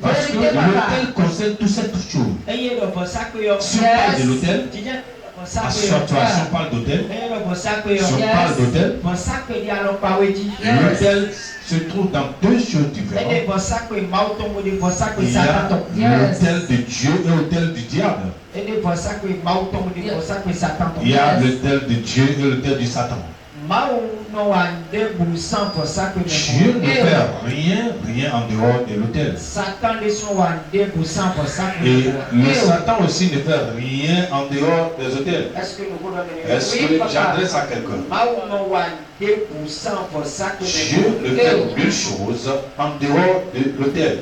Parce que l'autel concerne toutes ces choses. Si on parle de l'autel, assois-toi, si on parle d'autel, si on parle d'autel, l'autel se trouve dans deux choses différentes. Il y a l'autel de Dieu et l'autel du diable. Il y a l'autel de Dieu et l'autel du Satan. Dieu ne fait rien en dehors de l'autel. Et le Satan aussi ne fait rien en dehors des autels. Est-ce que j'adresse à quelqu'un? Dieu ne fait nulle chose en dehors de l'autel.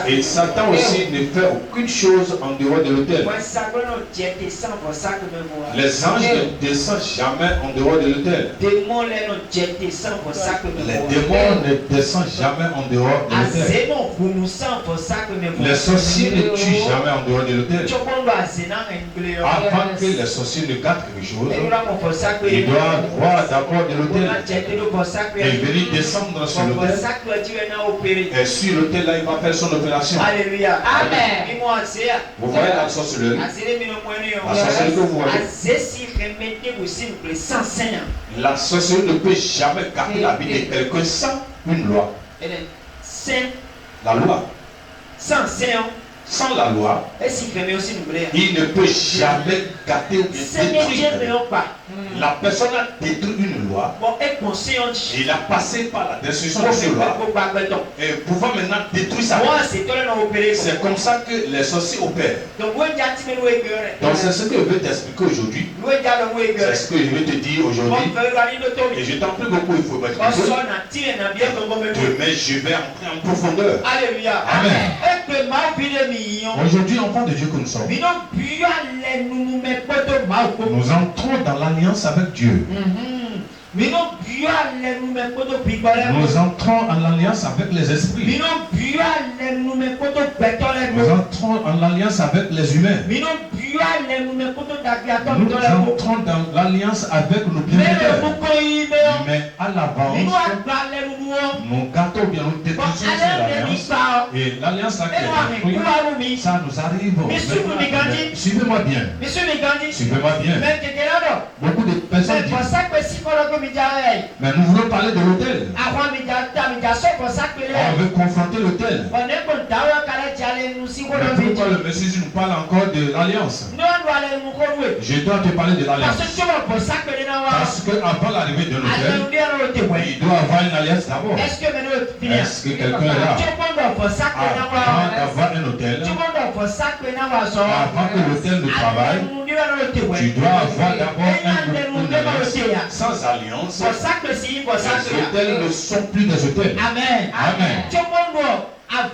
Et Satan aussi ne fait aucune chose en dehors de l'autel. Les anges ne descendent jamais en dehors de l'autel. Les démons ne descendent jamais en dehors de l'autel. Les sorciers ne tuent jamais en dehors de l'autel. Avant que les sorciers ne gâtent quelque chose, ils doivent voir d'abord de l'autel et venir descendre sur l'autel. Et sur l'autel là, il va faire son opération. Alléluia. Amen. Vous voyez la sorcellerie? La sorcellerie que vous voyez. La sorcellerie ne peut jamais gâter la vie de quelqu'un sans une loi. La loi. Sans la loi, il ne peut jamais gâter ou détruire. La personne a détruit une loi. Il a passé par la destruction de cette loi. Et pouvant maintenant détruire sa vie. C'est comme ça que les sorciers opèrent. Donc c'est ce que je veux t'expliquer aujourd'hui. C'est ce que je veux te dire aujourd'hui. Et je t'en prie beaucoup, il faut mettre demain je vais entrer en profondeur. Alléluia. Amen. Aujourd'hui, enfants de Dieu que nous sommes, nous entrons dans l'alliance avec Dieu. Nous entrons en alliance avec les esprits. Nous entrons en alliance avec les humains. Nous entrons dans l'alliance avec nos bienfaiteurs. Mais à l'avance, nous gâtons bien, nous détruisons l'alliance. Et l'alliance là qui est détruite, ça nous arrive. Suivez-moi bien. Suivez-moi bien. Beaucoup de personnes disent, mais nous voulons parler de l'autel. On veut confronter l'autel. Mais pourquoi le monsieur nous parle encore de l'alliance? Je dois te parler de l'alliance. Parce qu'avant l'arrivée de l'autel, il doit avoir une alliance d'abord. Est-ce que quelqu'un est là? Avant d'avoir un autel, avant que l'autel ne travaille, tu dois avoir d'abord une alliance. Sans alliance, les autels ne sont plus des autels. Amen. Amen. Avant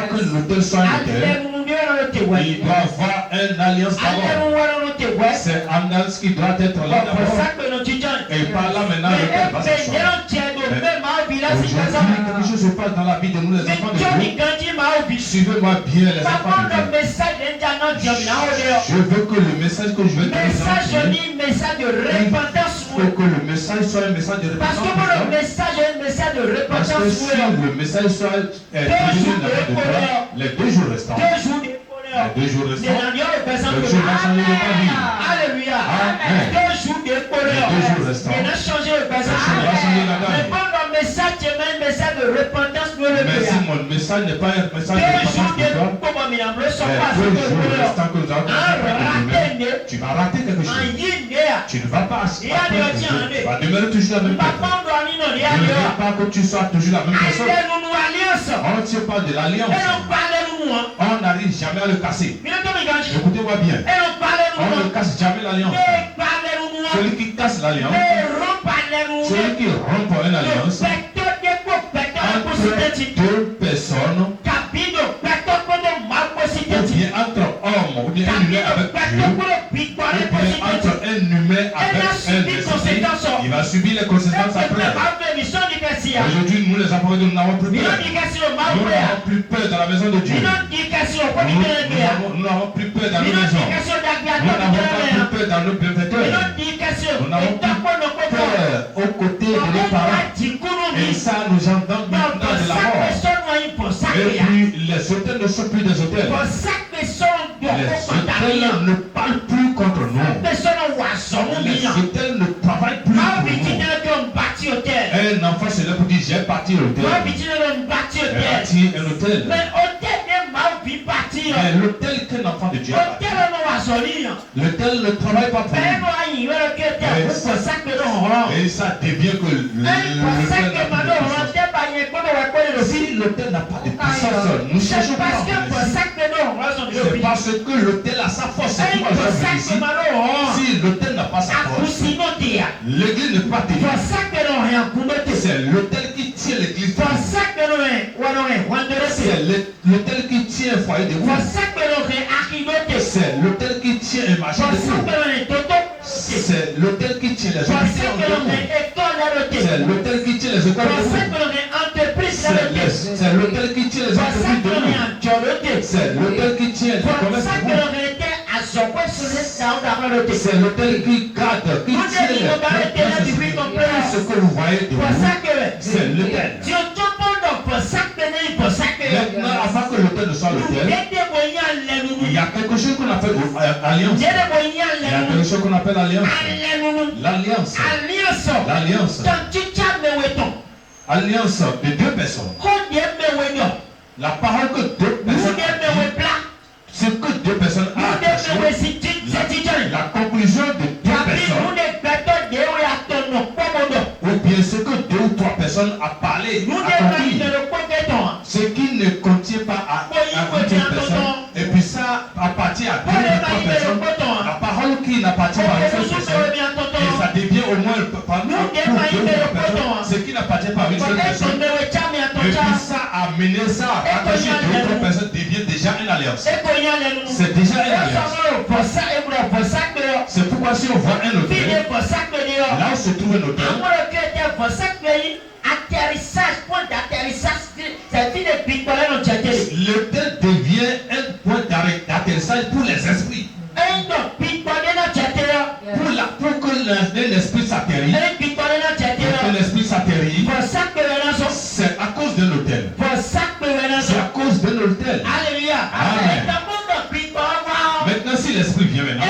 que l'autel soit un autel, il doit avoir une alliance d'abord. C'est une alliance qui doit être là d'abord. Et par là maintenant l'autel va se changer. Aujourd'hui, quelque chose se passe dans la vie de nous les enfants de Dieu. Suivez-moi bien les enfants de Dieu. Je veux que le message que je vais te dire, faut que le message soit un message de repentance. Parce que si le message soit dirigé dans de toi, les 2 jours restants, le jour va changer de ta vie. Alléluia. Amen. Les 2 jours restants, va changer va changer la donne. Mais si mon message n'est pas un message de repentance pour toi, les 2 jours restants que nous avons, tu vas rater quelque chose. Tu ne vas pas tu vas demeurer toujours la même personne. Je ne veux pas que tu sois toujours la même personne. On ne tient pas de l'alliance. On n'arrive jamais à le casser. Écoutez-moi bien. On ne casse jamais l'alliance. Celui qui casse l'alliance, celui qui rompt une alliance entre 2 personnes, ou bien entre hommes, ou bien un humain avec Dieu, ou bien entre un humain avec un esprit, il va subir les conséquences après. Aujourd'hui, nous les apôtres, nous n'avons plus peur. Nous n'avons plus peur dans la maison de Dieu. Nous n'avons plus peur dans nos maisons. Nous n'avons pas plus peur dans nos bienfaiteurs. Nous n'avons plus peur aux côtés de nos parents. Et Et puis les autels ne sont plus des autels. Les autels ne parlent plus contre nous. Les autels ne travaillent plus pour nous. Un enfant se lève pour dire j'ai bâti l'autel. J'ai bâti un autel. Mais l'autel qu'un enfant de Dieu a bâti, l'autel ne travaille pas pour nous. Et ça devient que l'autel n'a pas de puissance. Si l'autel n'a pas de puissance, nous cherchons pas. C'est parce que l'autel a sa force. Si l'autel n'a pas sa force, l'église ne peut pas tenir. C'est l'autel qui tient l'église. C'est l'autel qui tient un foyer de vous. C'est l'autel qui tient un marché de vous. C'est l'autel qui tient les hôpitaux de vous. C'est l'autel qui tient les écoles de vous. C'est l'autel qui tient les entreprises de vous. C'est l'autel qui tient les commerces de vous. C'est l'autel qui garde, qui tient ce que vous voyez de vous. C'est l'autel. Maintenant, avant que l'autel ne soit l'autel, il y a quelque chose qu'on appelle alliance. Il y a quelque chose qu'on appelle alliance. L'alliance. L'alliance. Alliance de deux personnes. La parole que deux personnes ce que deux personnes ont, la conclusion de deux personnes, ou bien ce que deux ou trois personnes ont parlé, accompli, ce qui ne contient pas à une personne, et puis ça appartient à deux ou trois personnes, la parole qui n'appartient pas à une seule personne, et ça devient au moins pour deux ou trois personnes, ce qui n'appartient pas à une seule personne, et puis ça a mené ça à attacher deux ou trois personnes, devient déjà une alliance. C'est déjà une alliance. C'est pourquoi si on voit un autel, là où se trouve un autel, l'autel devient un point d'atterrissage pour les esprits. Pour que l'esprit s'atterrit, c'est à cause de l'autel. C'est à cause de l'autel. Alléluia. Amen. Maintenant, si l'esprit vient maintenant,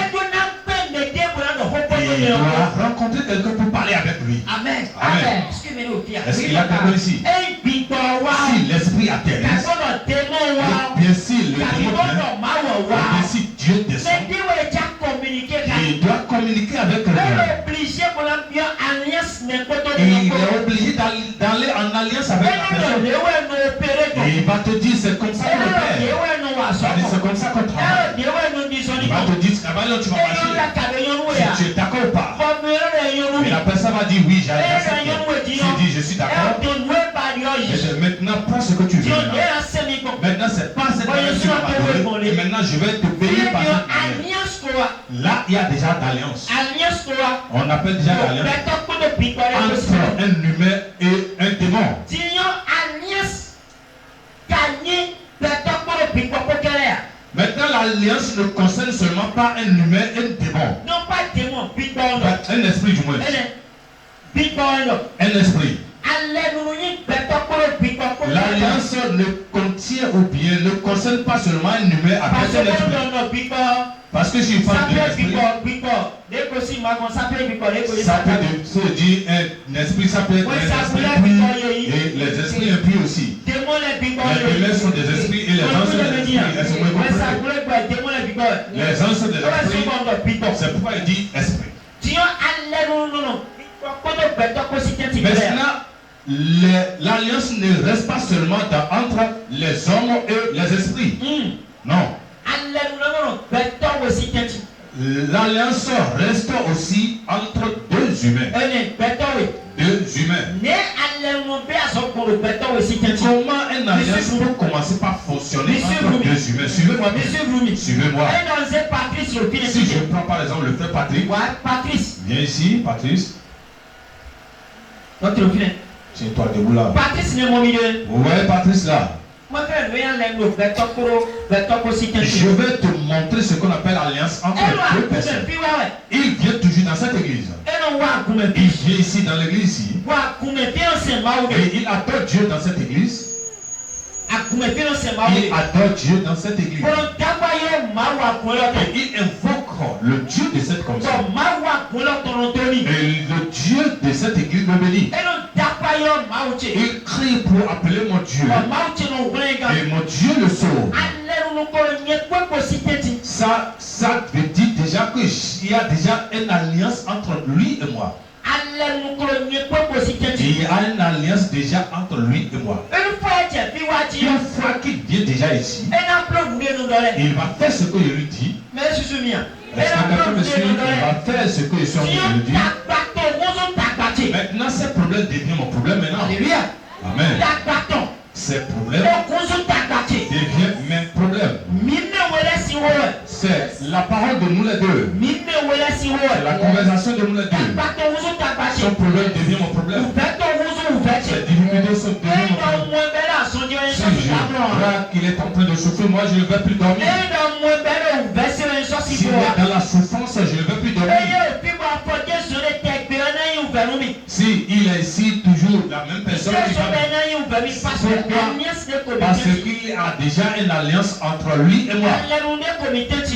il doit rencontrer quelqu'un pour parler avec lui. Amen. Amen. Est-ce qu'il y a quelqu'un ici? Si l'esprit atterrit, bien si le démon vient, bien si Dieu descend, il doit communiquer avec quelqu'un. Il est obligé d'aller en alliance avec la personne. Et il va te dire c'est comme ça qu'on fait. C'est comme ça qu'on travaille. Il va te dire là-bas tu vas marcher. Si tu es d'accord ou pas. Et la personne va dire oui, j'ai accepté. Tu dis je suis d'accord. Maintenant prends ce que tu veux. Maintenant c'est pas cette manière que tu vas donner. Et maintenant je vais te payer par cette manière. Là il y a déjà d'alliance. On appelle déjà l'alliance entre un humain et un démon. Maintenant, l'alliance ne concerne seulement pas un humain et un démon. Non, pas démon, un esprit du moins. Un esprit. L'alliance ne contient ou bien ne concerne pas seulement un humain avec un esprit. Parce que si je parle de l'esprit, ça peut se dire un esprit, ça peut être un esprit impur et les esprits impurs aussi. Les démons sont des esprits et les anges sont des esprits. Est-ce que vous comprenez? Les anges sont des esprits. C'est pourquoi il dit esprit. Maintenant, l'alliance ne reste pas seulement entre les hommes et les esprits. Non. L'alliance reste aussi entre deux humains. Deux humains. Comment une alliance peut commencer par fonctionner entre deux humains? Suivez-moi. Suivez-moi. Si je prends par exemple le frère Patrick. Viens ici, Patrice. Tiens-toi debout là. Patrice n'est mon milieu. Vous voyez Patrice là? Je vais te montrer ce qu'on appelle l'alliance entre deux personnes. Il vient toujours dans cette église. Il vient ici dans l'église ici. Et il adore Dieu dans cette église. Il adore Dieu dans cette église. Et il invoque le Dieu de cette commission. Et le Dieu de cette église le bénit. Il crie pour appeler mon Dieu. Et mon Dieu le sauve. Ça veut dire déjà qu'il y a déjà une alliance entre lui et moi. Il y a une alliance déjà entre lui et moi. Une fois qu'il vient déjà ici, il va faire ce que je lui dis. Est-ce que quelqu'un me suit? Il va faire ce que je suis en train de lui dire. Maintenant, ce problème devient mon problème maintenant. Amen. Ces problèmes deviennent mes problèmes. C'est la parole de nous les deux. C'est la conversation de nous les deux. Son problème devient mon problème. Ces difficultés sont devenues mon problème. Si je vois qu'il est en train de souffrir, moi je ne vais plus dormir. S'il est dans la souffrance, je ne vais plus dormir. Si il est ici toujours la même personne qui va... Parce qu'il y a déjà une alliance entre lui et moi.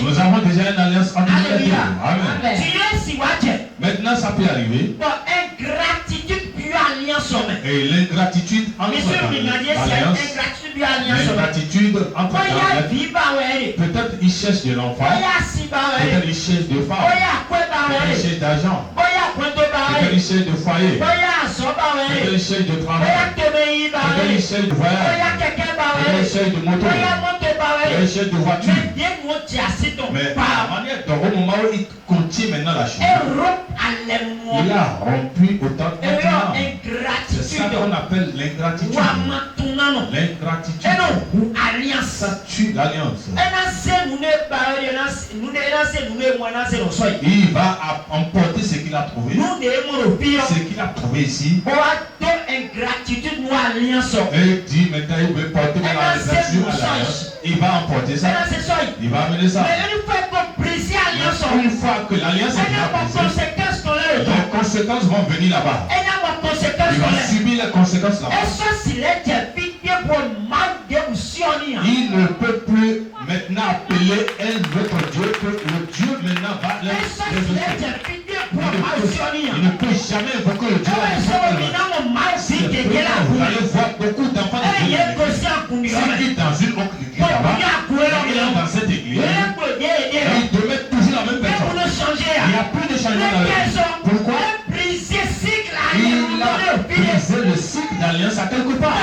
Nous avons déjà une alliance entre nous et Dieu. Amen. Maintenant ça peut arriver. Et l'ingratitude entre l'alliance. L'ingratitude entre l'alliance. Peut-être il cherche de l'enfant. Peut-être il cherche de femme. Peut-être il cherche d'argent. Peut-être il cherche de foyer. Peut-être il cherche de travail. Peut-être il cherche de voyage. Peut-être il cherche de moto. Peut-être il cherche de voiture. Mais la manière dont au moment où il contient maintenant la chose, il a rompu autant de maintenant. C'est ça qu'on appelle l'ingratitude. L'ingratitude. Ça tue l'alliance. Il va emporter ce qu'il a trouvé. Ce qu'il a trouvé ici. Et il dit maintenant il veut porter l'alliance. Il va emporter ça. Il va amener ça. Une fois que l'alliance est déjà brisée, les conséquences vont venir là-bas. Il va subir les conséquences là-bas. Il ne peut plus maintenant appeler un autre Dieu que le Dieu maintenant va les il ne peut jamais invoquer le Dieu. Vous allez voir beaucoup d'enfants de Dieu qui dans une autre église là-bas, il est dans cette église, et il demeure toujours la même personne. Il n'y a plus de changement dans l'église. Pourquoi? Il a brisé le cycle d'alliance à quelque part.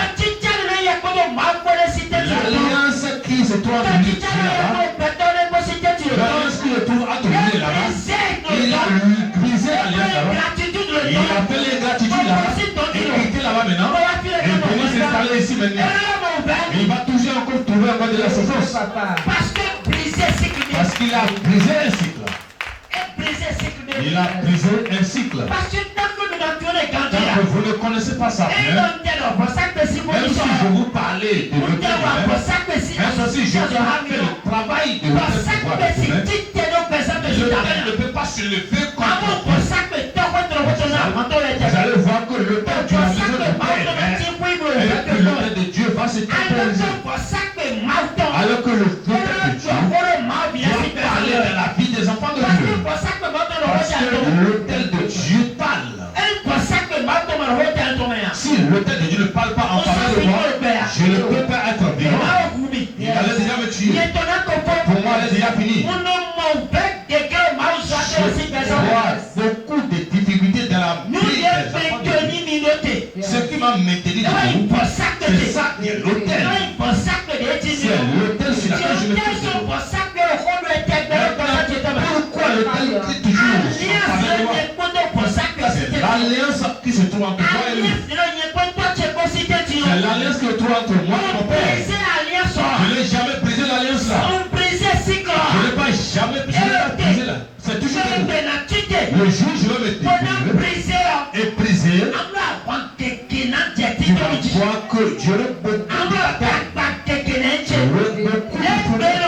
L'alliance qui se trouve entre lui et là-bas, l'alliance qui se trouve entre lui et là-bas, il a brisé l'alliance là-bas. Il a fait l'ingratitude là-bas. Il est quitté là-bas maintenant. Et il venir s'installer ici maintenant. Il va toujours encore trouver encore de la souffrance. Parce qu'il a brisé un cycle. Il a brisé un cycle. Tant que vous ne connaissez pas ça, même si je vous parlais de l'autel, même si je vous fais le travail de l'autel, l'autel ne peut pas se lever contre vous. Vous allez voir que l'autel du maison de Père et que l'autel de Dieu va se temporiser. Alors que l'autel de Dieu va parler de la vie des enfants de Dieu. Parce que l'autel de Dieu parle. Si l'autel de Dieu ne parle pas en faveur de moi, je ne peux pas être vivant. Il allait déjà me tuer. Pour moi, elle est déjà finie. Je vois beaucoup de difficultés dans la vie des enfants de Dieu. Ce qui m'a maintenu debout, c'est ça qui est l'autel. C'est l'autel sur laquelle je me trouve. Pourquoi l'autel crie toujours en faveur de moi? C'est l'alliance qui se trouve entre toi et lui. C'est l'alliance qui se trouve entre moi et mon père. Je n'ai jamais brisé l'alliance là. Je n'ai pas jamais brisé là. C'est toujours debout. Le jour où je vais me découvrir et briser, tu vas voir que j'aurai beaucoup d'attaques. J'aurai beaucoup de problèmes.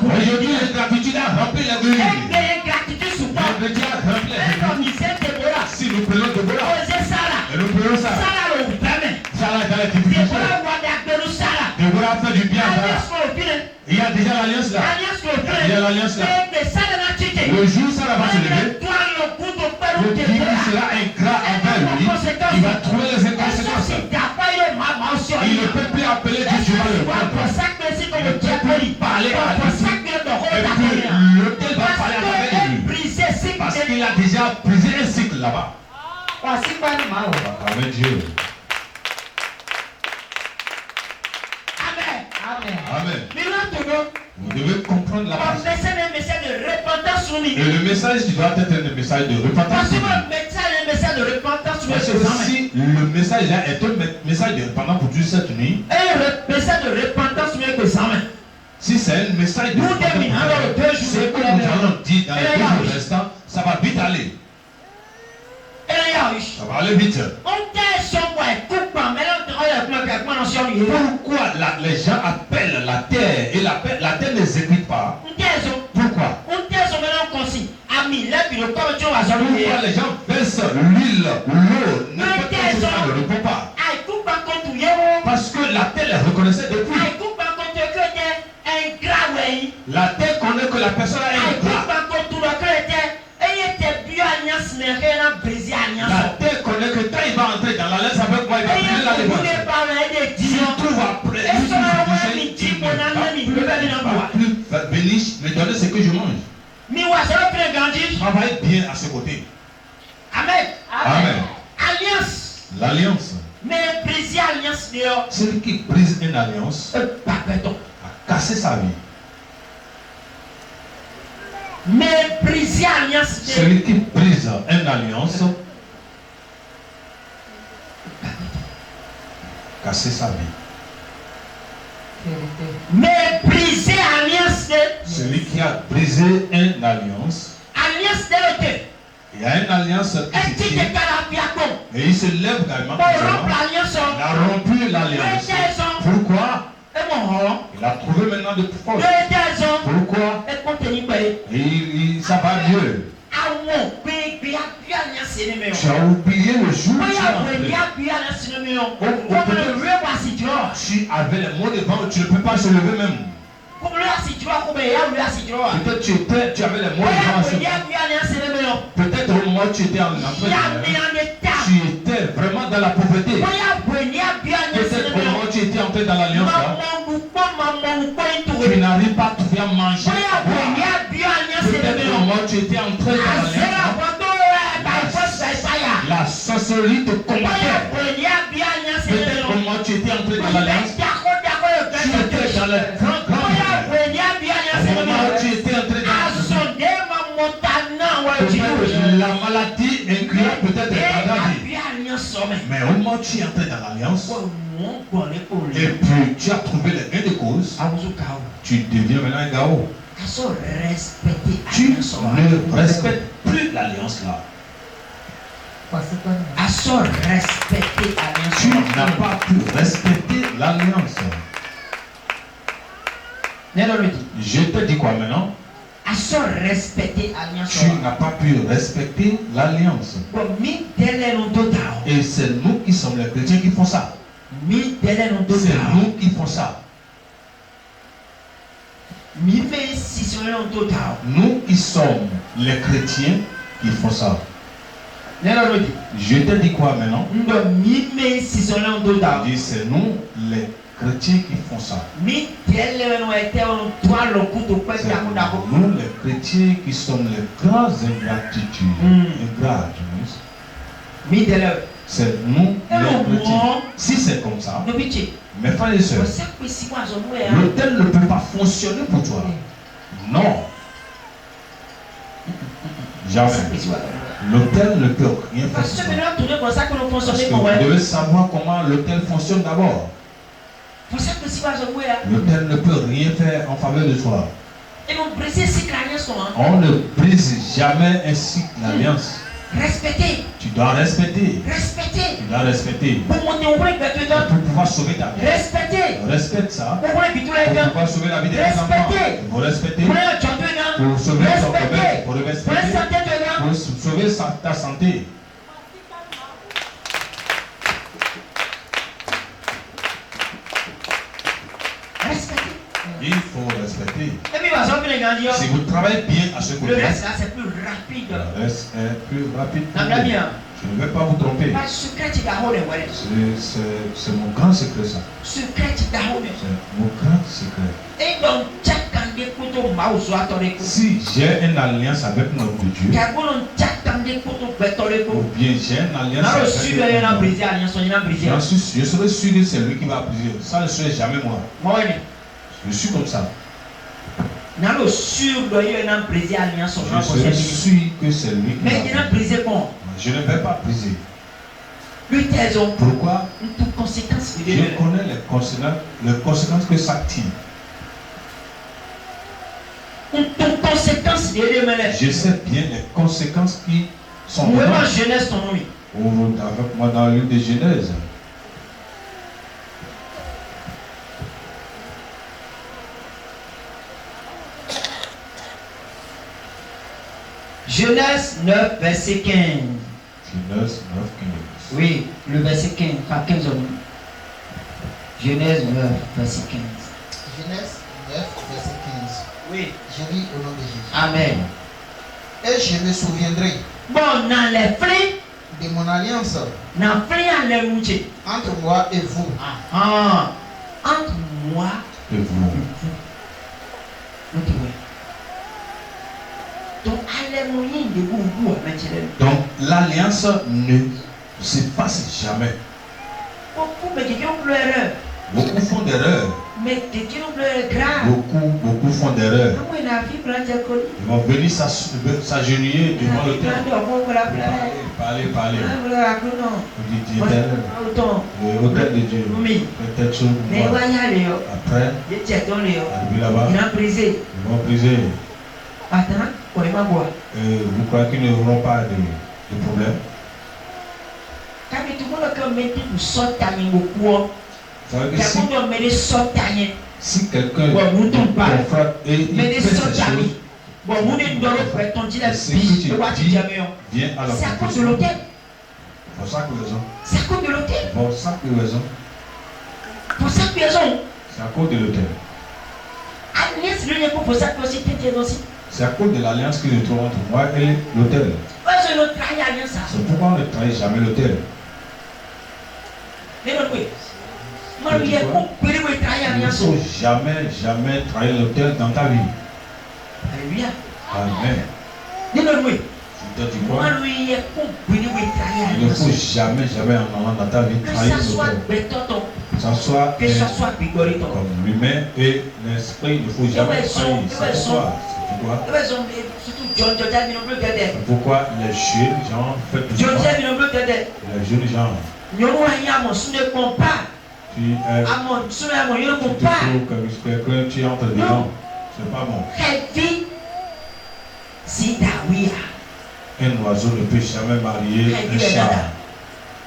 Aujourd'hui, l'ingratitude a rempli la vie. Si nous prenons Déborah, et nous prenons Sarah, Sarah est dans la difficulté. faire du bien là. Il y a déjà l'alliance là. Il y a l'alliance là. Le jour où ça va se lever, le qui sera ingrat envers lui, il va trouver les inconséquences. Il ne peut plus appeler Dieu, tu vas le prendre. Il ne peut plus parler à Dieu. Et puis l'autel va parler à travers lui. Parce qu'il a déjà brisé un cycle là-bas. Avec Dieu. Amen. Vous devez comprendre la parole. Et le message qui doit être un message de repentance. Parce que si le message là est un message de repentance pour Dieu cette nuit, si c'est un message de repentance, ce que nous allons dire dans les 2 jours restants, ça va vite aller. Ça va aller vite. Pourquoi les gens appellent la terre et la terre ne s'écoute pas? Pourquoi? Pourquoi les gens versent l'huile, l'eau, n'importe quelle chose ne répond pas? Parce que la terre les reconnaissait depuis. La terre connaît que la personne est ingrat. La terre connaît que quand il va entrer dans l'alliance avec moi, il va briser l'alliance. Si on trouve après, il ne va plus venir me donner ce que je mange. Travaille bien à ce côté. Amen. L'alliance. Celui qui brise une alliance a cassé sa vie. Celui qui brise une alliance a cassé sa vie. Celui qui a brisé une alliance, il y a une alliance qui se tient, et il se lève également. Il a rompu l'alliance. Pourquoi? Il a trouvé maintenant de force. Pourquoi? Et ça va mieux. Tu as oublié le jour où tu avais les mots devant, tu ne peux pas se lever même. Peut-être tu avais les mots devant. Peut-être au moment où tu étais en train tu étais vraiment dans la pauvreté. Peut-être au moment où tu étais entré dans l'alliance, tu n'arrives pas à trouver à manger. Peut-être au moment où tu étais entré dans l'alliance, la sorcellerie te combattait. Peut-être au moment où tu étais entré dans l'alliance, tu étais dans le grand au moment où tu étais entré dans la maladie incluait peut-être les maladies. Mais au moment où tu es entré dans l'alliance, et puis tu as trouvé les gains de cause, tu deviens maintenant un gao. Tu ne respectes plus l'alliance là. Tu n'as pas pu respecter l'alliance. Je te dis quoi maintenant? Tu n'as pas pu respecter l'alliance. Et c'est nous qui sommes les chrétiens qui font ça. C'est nous qui font ça. Nous qui sommes les chrétiens qui font ça. Je te dis quoi maintenant? Je dis c'est nous les chrétiens qui font ça. C'est nous les chrétiens qui sommes les grands ingratitudes. C'est nous les chrétiens. Si c'est comme ça, mes frères et sœurs, l'autel ne peut pas fonctionner pour toi. Non. Jamais. L'autel ne peut rien faire. Parce que vous devez savoir comment l'autel fonctionne d'abord. L'autel ne peut rien faire en faveur de toi. On ne brise jamais un cycle d'alliance. Respecter. Tu dois respecter. Respecter. Tu dois respecter. Pour pouvoir sauver ta vie. Respecter. Respecte ça. Pour pouvoir sauver la vie de tes enfants. Pour respecter. Pour sauver ton commerce. Pour respecter. Pour sauver ta santé. Il faut respecter. Et puis, Si vous travaillez bien à ce côté, le reste là, c'est plus rapide. le reste est plus rapide. Je ne vais pas vous tromper. C'est mon grand secret, ça. C'est mon grand secret. Si j'ai une alliance avec notre Dieu, ou bien j'ai une alliance avec je serai sûr que c'est lui qui va briser. Ça ne serait jamais moi. Je suis comme ça. Je serai sûr que c'est lui qui va briser. Je ne vais pas briser. Pourquoi? Je connais les conséquences que ça tire. Je sais bien les conséquences qui sont dans moi dans le livre de Genèse. Genèse 9, verset 15. Genèse 9, 15. Oui, le verset 15, enfin 15 ans. Genèse 9, verset 15. Genèse 9, verset 15. Oui. Je lis au nom de Jésus. Amen. Et je me souviendrai bon, dans les frais, de mon alliance entre moi et vous. Entre moi et vous. Donc l'alliance ne se passe jamais. Beaucoup font d'erreurs. Beaucoup font d'erreurs. Ils vont venir s'agenouiller devant le temple. Parler. L'autel de Dieu. Peut-être chose. Après, ils là-bas. Ils vont briser. Vous croyez qu'ils n'auront pas de problème? Si quelqu'un frappe et il fait ces choses, vient à la c'est à cause de l'hôtel. Pour ça que raison. C'est à cause de l'hôtel. Pour ça que raison. Pour ça que raison. C'est à cause de l'hôtel. C'est à cause de l'alliance que je trouve entre moi et l'hôtel. C'est pourquoi on ne trahit jamais l'hôtel. Il ne faut jamais trahir l'hôtel dans ta vie. Alléluia. Amen. Je te dis quoi? Il ne faut jamais en allant dans ta vie trahir l'hôtel. Que ça soit comme l'humain et l'esprit, il ne faut jamais trahir. C'est pourquoi les jeunes gens font tout ça. Les jeunes gens. Tu entres dedans. C'est pas bon. Un oiseau ne peut jamais marier un chat.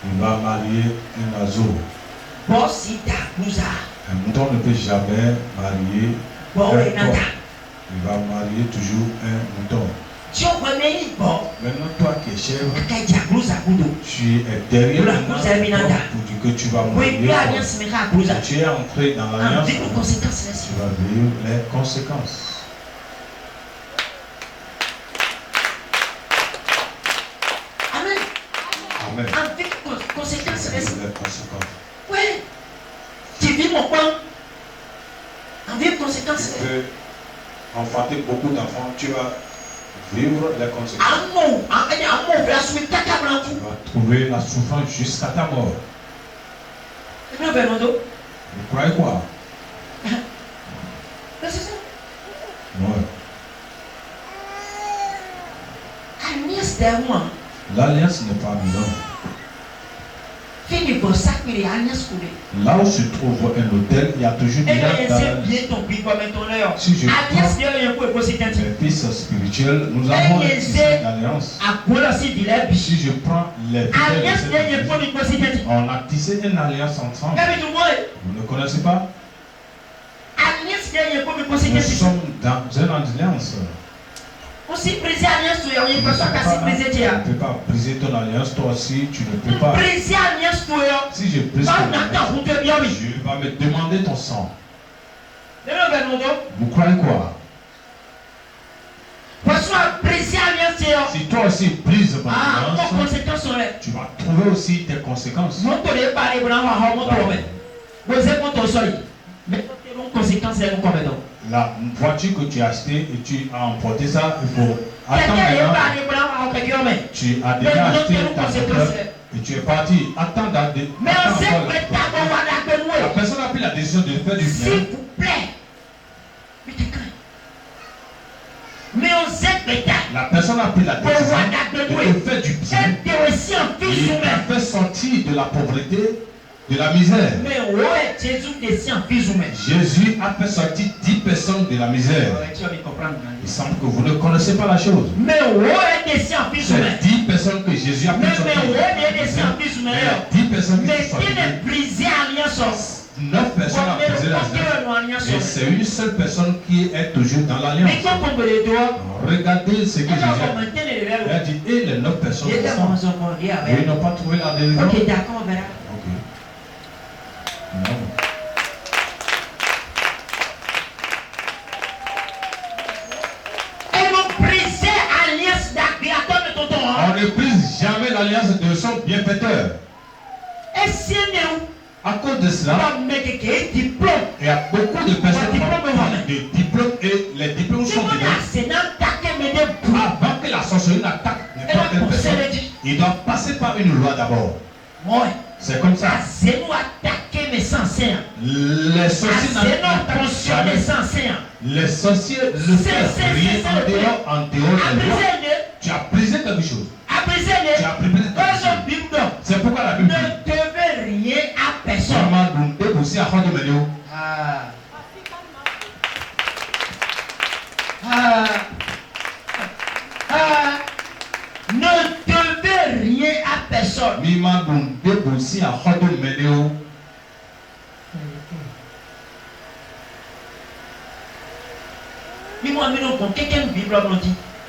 Il va marier un oiseau. Un mouton ne peut jamais marier un porc. Il va marier toujours un mouton. Maintenant, toi qui es chèvre, tu es derrière le pour dire que tu vas marier. Tu es entré dans l'alliance, tu vas vivre les conséquences. Amen. Amen. Avec conséquences. Les conséquences. Oui. Tu vis mon point. Avec conséquences. Tu peux enfanter beaucoup d'enfants, tu vas vivre les conséquences. Tu vas trouver la souffrance jusqu'à ta mort. Vous croyez quoi? C'est ça. Ouais. L'alliance n'est pas vivante. Là où se trouve un hôtel, il y a toujours déjà si je prends les fils spirituels, nous avons tissé une alliance. Si je prends les fidèles, on a tissé une alliance ensemble. Vous ne connaissez pas? Nous sommes dans une alliance. Tu ne peux pas briser ton alliance, toi aussi tu ne peux pas. Si je brise ton alliance, je vais me demander ton sang. Vous croyez quoi? Si toi aussi brises ton alliance, tu vas trouver aussi tes conséquences. La voiture que tu as achetée et tu as emporté ça, il faut attendre maintenant. Tu as déjà acheté ta voiture et tu es parti. Attends, la personne a pris la décision de faire du bien. S'il vous plaît. La personne a pris la décision de faire du bien. Il t'a fait sortir de la pauvreté, de la misère. Jésus a fait sortir 10 personnes de la misère. Il semble que vous ne connaissez pas la chose. C'est 10 personnes que Jésus a fait sortir. 10 personnes qui sont sorties. 9 personnes ont brisé l'alliance. Et c'est une seule personne qui est toujours dans l'alliance. Regardez ce que Jésus a dit. Il a dit, et les 9 personnes ils n'ont pas trouvé la délivrance. Ok, d'accord, on verra. Non. On ne brise jamais l'alliance de son bienfaiteur. À cause de cela, il y a beaucoup de personnes qui ont des diplômes et les diplômes sont dedans. Avant que la sorcellerie n'attaque n'importe quelle personne, il doit passer par une loi d'abord. C'est comme ça. Les sorciers les sorciers ne font rien en dehors de loi. Tu as brisé quelque chose. Tu as brisé quelque chose. C'est pourquoi la Bible dit. Ne devez rien à personne. Ne devez rien à personne.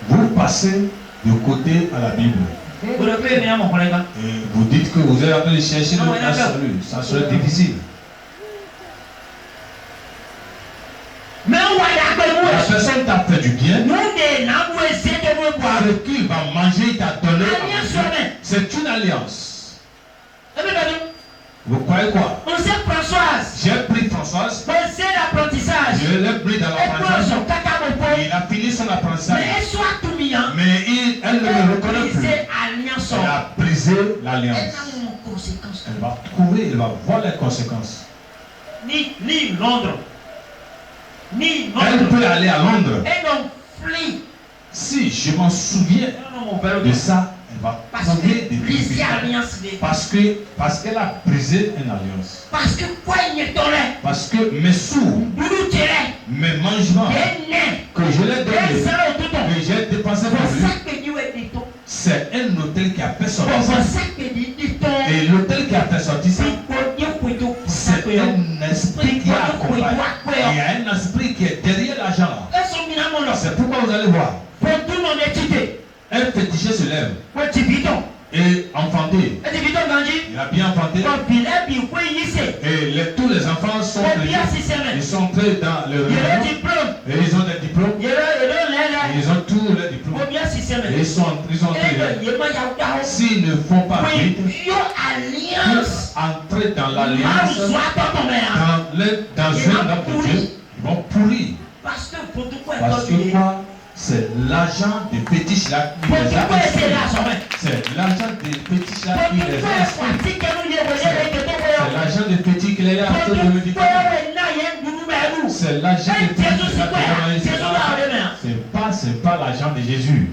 Vous passez de côté à la Bible. Et vous dites que vous êtes en train de chercher le salut. Ça serait difficile. La personne t'a fait du bien. Ce qu'il va manger, il t'a donné. C'est une alliance. Vous croyez quoi? J'ai pris Françoise. Je l'ai pris dans l'apprentissage. Il a fini son apprentissage. Mais elle ne me reconnaît plus. Elle a brisé l'alliance. Elle va trouver, elle va voir les conséquences. Ni Londres. Elle peut aller à Londres. Si je m'en souviens de ça, elle va trouver des difficultés. Parce qu'elle a brisé une alliance. Parce que mes sous, mes mangements que je l'ai donné, que j'ai dépensé pour lui, c'est un hôtel qui a fait sortir ça. Et l'hôtel qui a fait sortir ça, c'est un esprit qui a accompagné. Il y a un esprit qui est derrière l'argent là. C'est pourquoi vous allez voir. Un féticheur se lève et enfanté. Il a bien enfanté. Et tous les enfants sont ils sont entrés dans le réunion. Et ils ont des diplômes. Ils ont tous les diplômes. Et ils sont entrés. S'ils ne font pas vite, entrer dans l'alliance, dans un homme de Dieu, ils vont pourrir. Parce que quoi? C'est l'agent des fétiches là qui les a inspirés. C'est l'agent des fétiches là qui les a inspirés. C'est l'agent des fétiches qui les a inspirés. C'est l'agent des fétiches là qui les a inspirés. C'est pas l'agent de Jésus.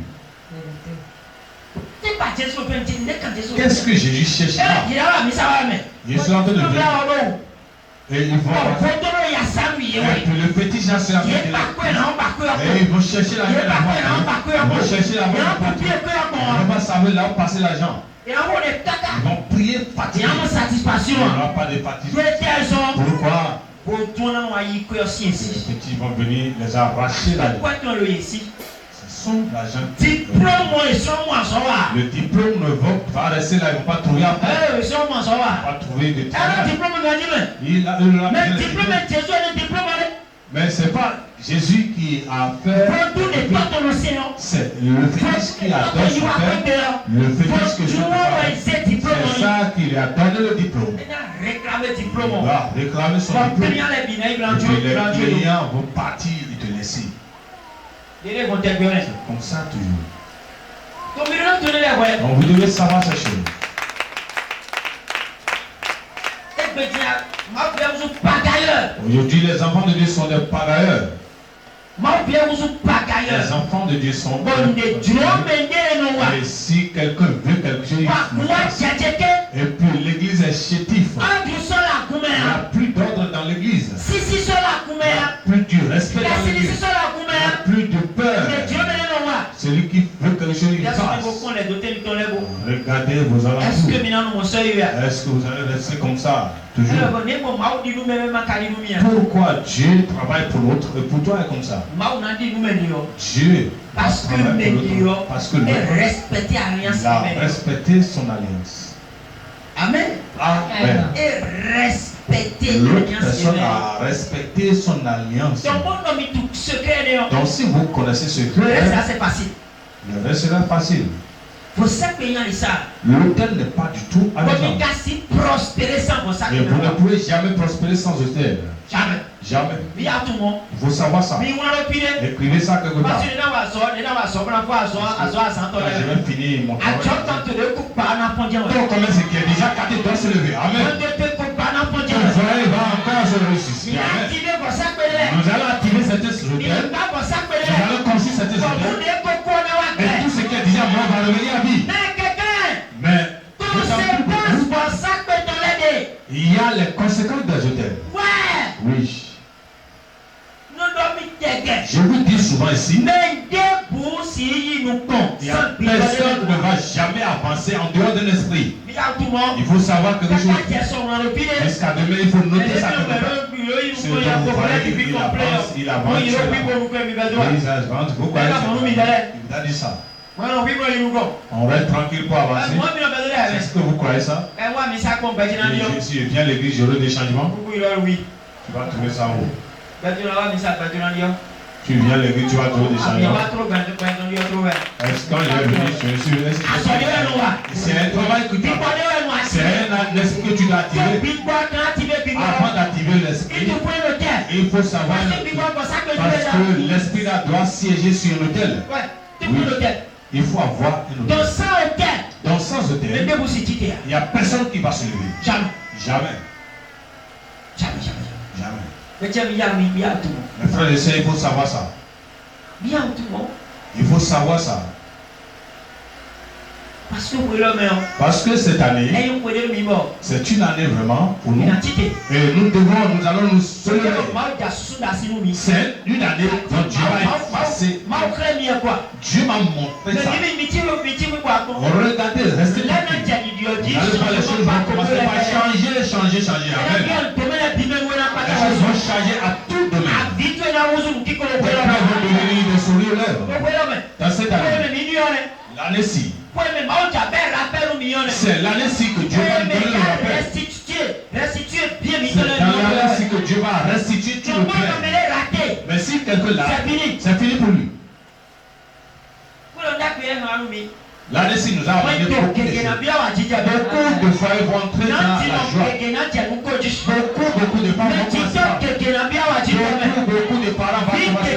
Qu'est-ce que Jésus cherche là? Je suis en train de dire. Et ils vont le fétiche là c'est et ils vont chercher la main. Ils vont chercher la main. On va savoir là où passer l'argent. Ils vont prier fatigués. Il n'y aura pas de fatigue. Pourquoi? Les petits vont venir les arracher la vie. Ce sont l'agent. Le diplôme ne va rester là, ils ne vont pas trouver après. Ils ne vont pas trouver de diplôme. Mais ce n'est pas Jésus qui a fait. C'est le fils qui a donné son père. Le fils que je fais. C'est ça qui lui a donné le diplôme. Il va réclamer son diplôme. Et les clients vont partir et te laisser. C'est comme ça toujours. Donc vous devez savoir ces choses. Aujourd'hui, les enfants de Dieu sont des pagailleurs. Les enfants de Dieu sont des pagailleurs. Et si quelqu'un veut quelque chose, et puis l'église est chétif. Il n'y a plus d'ordre dans l'église. Il n'y a plus du respect dans l'église. Il n'y a plus de peur. Celui qui veut quelque chose, il passe. Regardez vos alentours. Est-ce que vous allez rester comme ça toujours? Pourquoi Dieu travaille pour l'autre et pour toi est comme ça? Dieu parce que l'autre, parce que il a respecté son alliance. Amen. Amen. Et respecter l'autre personne a respecté son alliance. Donc si vous connaissez ce secret, le reste c'est facile. Le reste sera facile. L'autel n'est pas du tout amusant. Et vous ne pouvez jamais prospérer sans autel. Jamais. Il faut savoir ça. Écrivez ça quelque part. Je vais finir mon travail. Donc, comment c'est qui est déjà capté doit se lever. Amen. Le soleil va encore se ressusciter. Nous allons activer cet autel. Nous allons construire cet autel. Et tout ce qui est déjà mort va revenir à vie. Mais il y a les conséquences des autels. Oui. Je vous dis souvent ici, personne ne va jamais avancer en dehors d'un esprit. Il faut savoir quelque chose. Jusqu'à demain, il faut noter ça quelque part. Ce dont vous voyez, il avance. Vous croyez il a dit ça. On reste tranquille pour avancer. Est-ce que vous croyez ça? Si je viens à l'église, j'aurai des changements. Tu vas trouver ça où? Tu viens à l'église, tu vas trouver des changements. Est-ce que quand je vais venir, je suis c'est un travail que tu as. C'est un esprit que tu dois activer. Avant d'activer l'esprit, il faut savoir parce que l'esprit doit siéger sur l'autel. Oui. Il faut avoir un autel. Dans 100 hôtels, il n'y a personne qui va se lever. Jamais. Mes frères et sœurs, il faut savoir ça. Il faut savoir ça. Parce que cette année, c'est une année vraiment pour nous. Et nous allons nous soulever. C'est une année dont Dieu va passer. Dieu m'a montré ça. Regardez, restez tranquille. N'allez pas, les choses vont commencer par changer. Amen. Les choses vont changer à tout domaine. Les plans vont devenir des sourires aux lèvres. Dans cette année, l'année-ci, c'est l'année-ci que Dieu va donner le rappel. C'est dans l'année-ci que Dieu va restituer tout le bien. Mais si quelqu'un l'a, c'est fini pour lui. L'année-ci nous a amené beaucoup de choses. Beaucoup de foyers vont entrer dans la joie. Beaucoup de femmes vont commencer à beaucoup de parents vont commencer.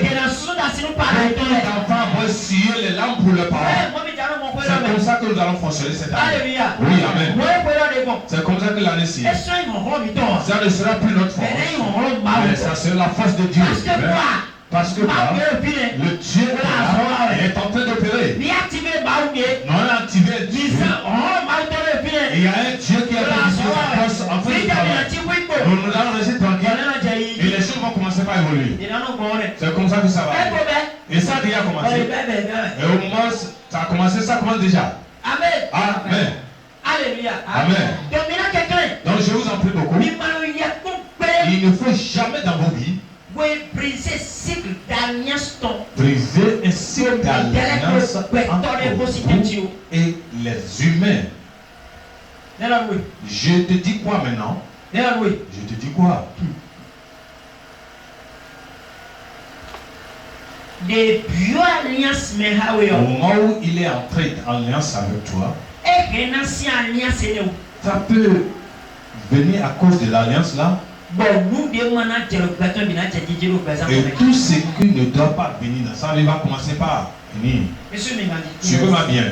Beaucoup d'enfants vont essuyer les larmes pour leurs parents. C'est comme ça que nous allons fonctionner cette année. Oui, amen. C'est comme ça que l'année-ci, ça ne sera plus notre force. Mais ça sera la force de Dieu. Parce que là, le Dieu est en train d'opérer. Non, on a activé Dieu. Il y a un Dieu qui a en train de travailler. Donc nous allons rester tranquilles. Et les choses vont commencer par évoluer. C'est comme ça que ça va aller. Et ça a déjà commencé. Et au moment où ça a commencé, ça commence déjà. Amen. Amen. Alléluia. Amen. Donc je vous en prie beaucoup. Il ne faut jamais dans vos vies briser un cycle d'alliance entre vous et les humains. Je te dis quoi maintenant? Je te dis quoi? Au moment où il est entré en alliance avec toi, ça peut venir à cause de l'alliance là. Et tout ce qui ne doit pas venir, ça va commencer par venir. Suivez-moi bien.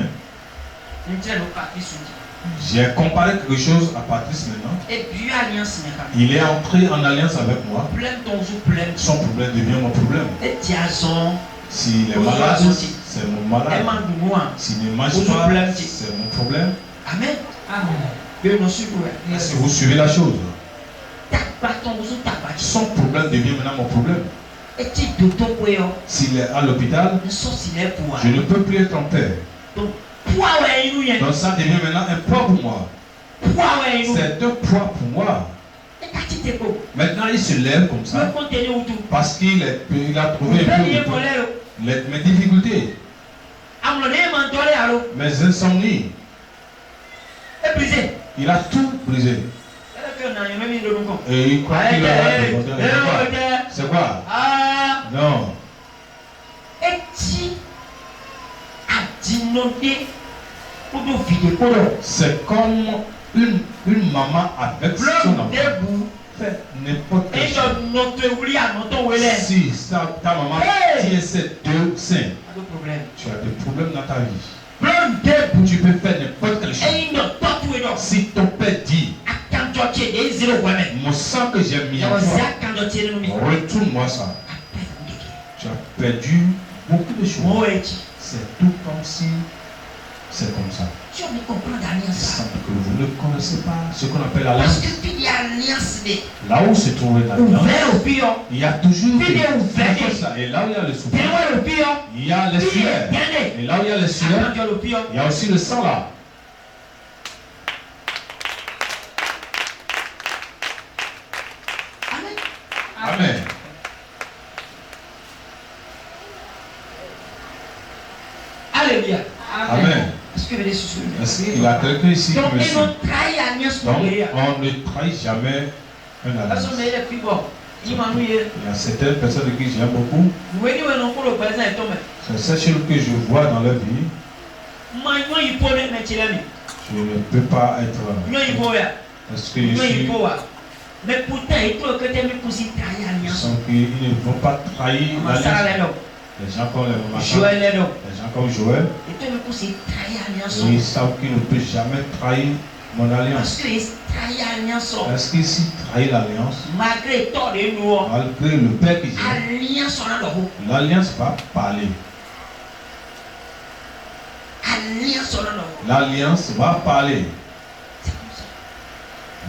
J'ai comparé quelque chose à Patrice maintenant. Il est entré en alliance avec moi. Son problème devient mon problème. S'il est malade, c'est mon malade. S'il ne mange pas, c'est mon problème. Amen. Est-ce que vous suivez la chose? Son problème devient maintenant mon problème. S'il est à l'hôpital, je ne peux plus être en paix. Donc ça devient maintenant un poids pour moi. C'est un poids pour moi. Maintenant il se lève comme ça parce qu'il a trouvé un peu mes difficultés, mes insomnies. Il a tout brisé. Et il croit qu'il aura des bonheurs. C'est quoi? Non. C'est comme une maman avec son enfant. Fait n'importe quelle chose. Si ta maman tient ses deux seins, tu as des problèmes dans ta vie. Tu peux faire n'importe quelle chose. Si ton père dit, mon sang que j'ai mis en toi, retourne-moi ça. Tu as perdu beaucoup de choses. C'est tout comme si c'est comme ça. Sans que vous ne connaissez pas ce qu'on appelle l'alliance. Là où se trouve l'alliance, il y a toujours des choses. Et là où il y a le souffrance, il y a les sueurs. Et là où il y a les sueurs, il y a aussi le sang là. Amen. Alléluia. Amen. Est-ce que il a quelqu'un ici qui me suit. Donc, on ne trahit jamais un alliance. Il y a certaines personnes qui j'aime beaucoup. C'est cette chose que je vois dans leur vie. Je ne peux pas être parce que je suis. Mais pourtant, il faut que tu aies ils ne vont pas trahir l'alliance. Les gens comme les gens comme Joël, ils savent qu'ils ne peuvent jamais trahir mon alliance. Parce que s'ils trahissent l'alliance, malgré le père qu'ils ont, l'alliance va parler. L'alliance va parler. C'est comme ça.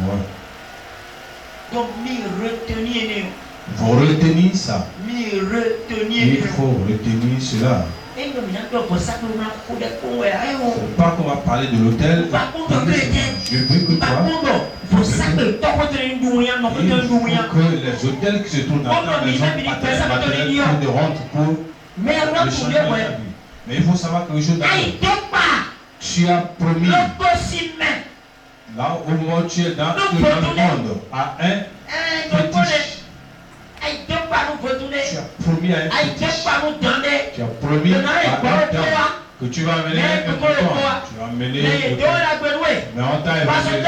Ouais. Donc, il faut retenir ça. Il faut retenir cela. Ce n'est pas qu'on va parler de l'hôtel. Je veux que toi. Il faut que les hôtels qui se trouvent dans ta maison matérielle te rentrent pour le changement de ta vie. Mais il faut savoir quelque chose d'abord. Tu as promis. Là, au moment où tu es dans le monde, à un fétiche. Tu as promis à un fétiche. Tu as promis à un temps que tu vas amener un bouton. Tu vas amener un bouton. Mais on t'a évalué.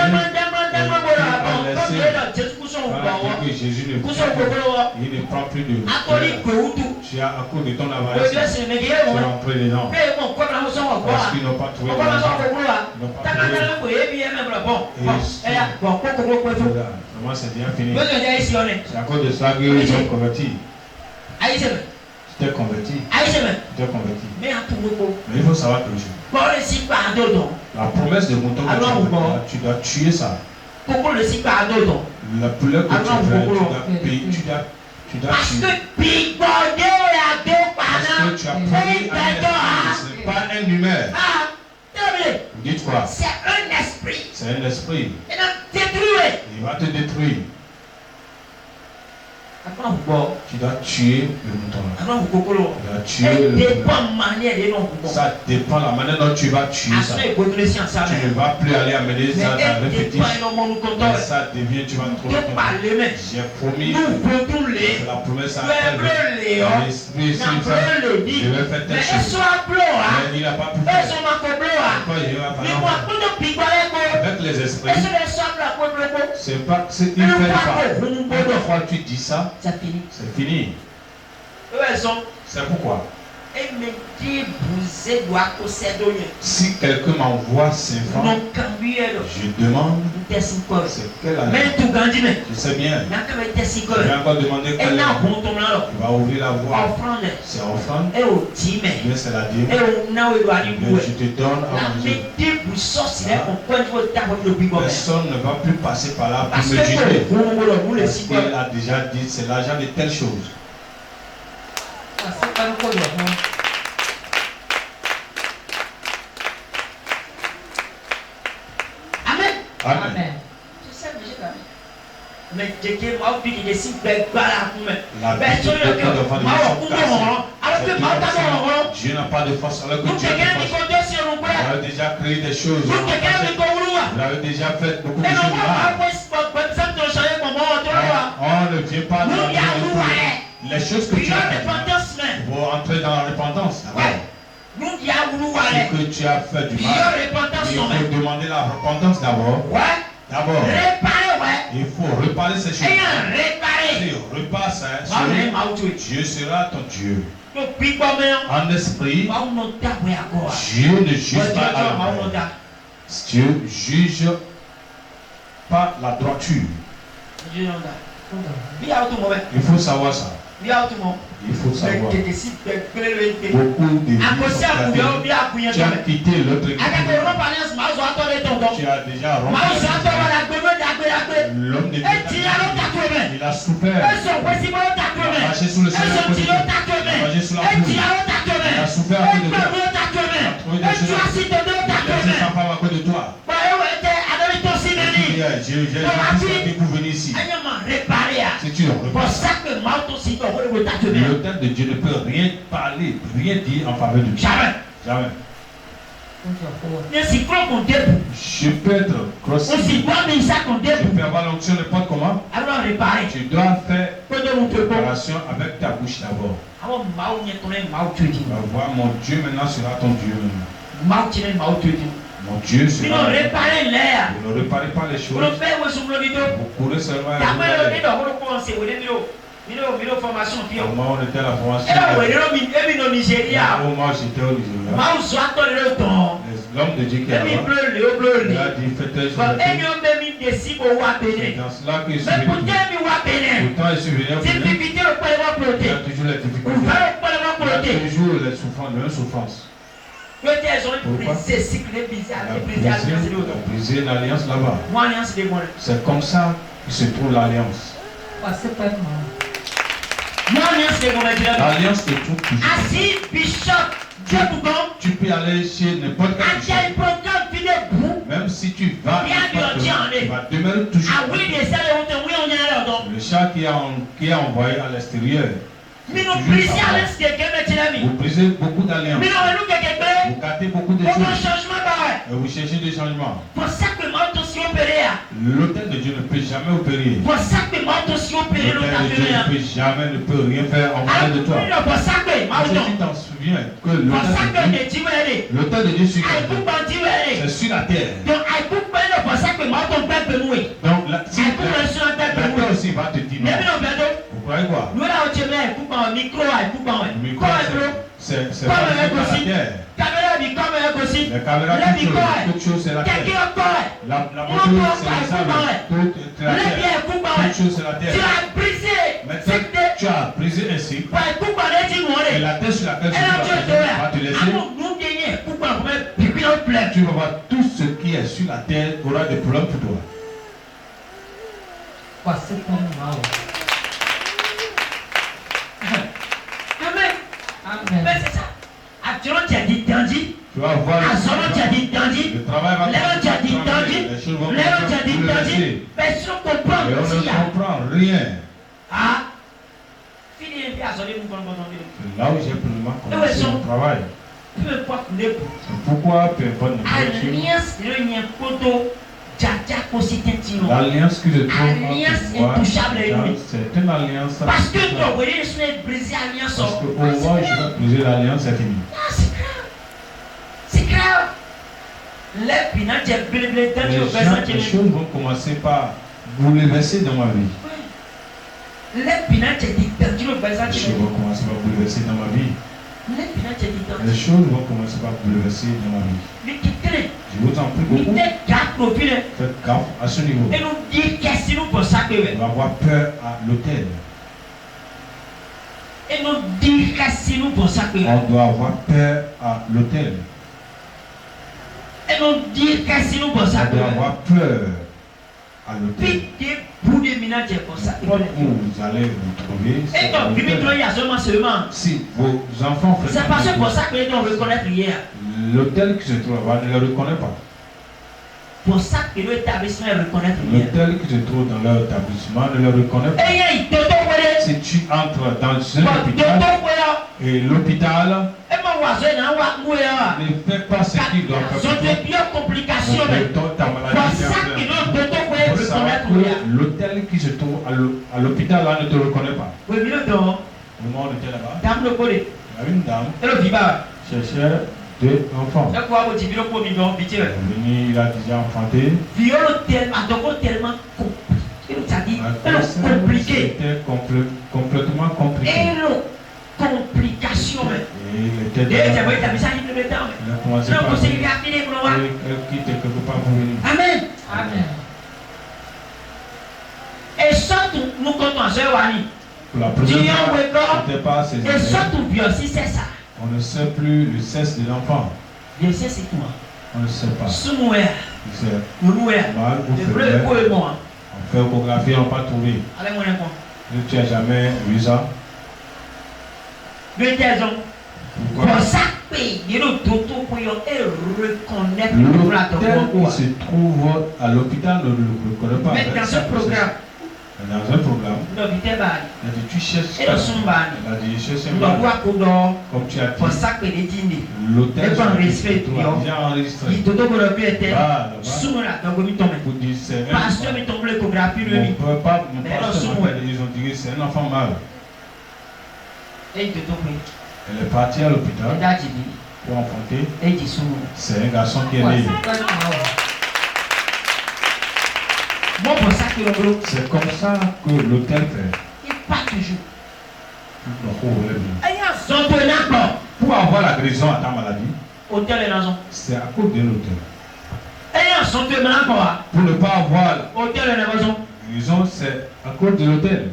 Que Jésus ne prend plus de tu as à cause de ton avarice. Tu es entré dedans. Parce qu'ils n'ont pas trouvé l'argent. Ils n'ont pas trouvé. Vraiment, c'est bien fini. C'est à cause de ça qu'ils ont converti. Tu t'es converti. Mais il faut savoir quelque chose. La promesse de mouton que tu dois tuer ça. La couleur que tu dois tuer. Parce que tu as promis à ce n'est pas un numéro. Vous dites quoi? C'est un esprit. C'est un esprit. Il va te détruire. Il va te détruire. Tu dois tuer le mouton. Tu dois tuer le mouton. Ça dépend de la manière dont tu vas tuer ça. Tu ne vas plus aller amener ça dans le fétiche. Mais ça devient, tu vas trouver. J'ai promis. C'est la promesse à l'esprit. Je vais faire telle chose. Mais il n'a pas pu faire. Pourquoi il va pas avec les esprits? C'est pas, c'est une fois tu dis ça, c'est fini. C'est pourquoi. Si quelqu'un m'envoie 5 francs, je demande c'est quelle année. Je sais bien. Je vais encore demander quelle année. Tu vas ouvrir la voie. C'est offrande. Mais c'est la dîme. Mais je te donne à manger. Personne ne va plus passer par là pour me juger. Parce qu'il a déjà dit c'est l'argent de telle chose. Amen. Mais Dieu m'a dit qu'il décide de faire Dieu n'a pas de force alors que Dieu a de force. Vous avez déjà créé des choses. Vous avez déjà fait beaucoup de choses là. On ne vient pas dans les choses que tu as faites. Vous entrez dans la repentance. Ce que tu as fait du mal, il faut demander la repentance d'abord. D'abord, il faut réparer ces choses. Si on répare ça, Dieu sera ton Dieu. En esprit, Dieu ne juge pas à la main. Dieu juge pas la droiture. Il faut savoir ça. Il faut savoir. Beaucoup de vies tu as quitté l'autre église. Tu as déjà rompu. L'homme de Dieu, il a souffert. Il a marché sous le ciel. Il a marché sous la pluie. Il a souffert à cause de toi. Il a trouvé des choses. Il a laissé sa femme à cause de toi. J'ai dit pour venir ici. Si tu l'autel de Dieu ne peut rien parler, rien dire en faveur de Dieu. Jamais. Je peux être crossé. Je peux avoir l'onction n'importe comment. Tu dois faire une préparation avec ta bouche d'abord. Voir mon Dieu maintenant sera ton Dieu maintenant. Mon Dieu sera. Vous ne réparez pas les choses. Vous courez seulement à comment on était à la formation. Au moment où j'étais au Nigeria, l'homme de Dieu qui est là-bas, il a dit faites tel jour. C'est dans cela que je suis venu. Pourtant je suis venu. Il y a toujours les difficultés. Il y a toujours les souffrances, les souffrances. Pourquoi? Il a brisé l'alliance là-bas. C'est comme ça que se trouve l'alliance. L'alliance se trouve toujours. Tu peux aller chez n'importe quel bishop. Même si tu vas demeurer toujours. Le chat qui est envoyé à l'extérieur. Vous brisez beaucoup d'alliances. Vous gâtez beaucoup de choses. Et vous cherchez des changements. L'autel de Dieu ne peut jamais opérer. L'autel de Dieu ne peut rien faire en faveur de toi. Est-ce que tu t'en souviens que l'autel de Dieu c'est sur la terre. Donc la terre aussi va te dire non. Vous croyez quoi? Le micro c'est pas la terre. La caméra, toute chose c'est la terre. La moto c'est le sable. Toute la terre. Toute chose c'est la terre. Maintenant tu as brisé ainsi. Et la terre sur laquelle tu vas te laisser. Tu vas voir tout ce qui est sur la terre aura des problèmes pour toi. Mais c'est ça. Actuellement, tu as dit Tandy. Tu vas voir le travail va Personne ne comprend. Et on ne comprend rien. là où j'ai premièrement commencé mon travail. C'est pourquoi peu importe l'alliance que je trouve entre moi, c'est une alliance. Parce que au moins je vais briser l'alliance, c'est fini. C'est grave. Les choses vont commencer par bouleverser dans ma vie. Les choses vont commencer par bouleverser dans ma vie. Les choses vont commencer par bouleverser dans ma vie. Je vous en prie beaucoup. Faites gaffe à ce niveau. On va avoir peur à l'hôtel. On doit avoir peur à l'hôtel. On doit avoir peur à l'hôtel. Où vous allez vous trouver. Si vos enfants c'est parce que pour ça que les gens reconnaissent hier. L'hôtel qui se trouve là-bas ne le reconnaît pas. Pour ça que l'établissement reconnaît hier. L'hôtel qui se trouve dans leur établissement ne le reconnaît pas. Si tu entres dans un hôpital et l'hôpital ne fait pas ce qu'il doit faire, l'hôtel qui se trouve à l'hôpital là ne te reconnaît pas. Le monde était là-bas. Il y a une dame cherchait deux enfants. Il a déjà enfanté. C'était complètement compliqué. Complication. Il était il a commencé par quitte quelque part pour venir. Amen. Amen. Et surtout, nous comptons pour la première fois, c'était pas ces et surtout, c'est ça. On ne sait plus le sexe de l'enfant. Je sais c'est quoi. On ne sait pas. C'est mal ou faible. On fait échographie, on n'a pas trouvé. Tu n'as jamais vu ça? Pourquoi? L'hôtel qui se trouve à l'hôpital ne le reconnaît pas. Mais dans ce programme, il a dit tu cherches ça. Il a dit je cherche un mal. Comme tu as dit, l'hôtel viens enregistrer. Pour dire c'est mon pasteur ils ont dit c'est un enfant mâle. Elle est partie à l'hôpital pour enfanter. C'est un garçon qui est né. C'est comme ça que l'hôtel fait. Pas toujours. Pour avoir la guérison à ta maladie, c'est à cause de l'hôtel. Pour ne pas avoir la guérison, c'est à cause de l'hôtel.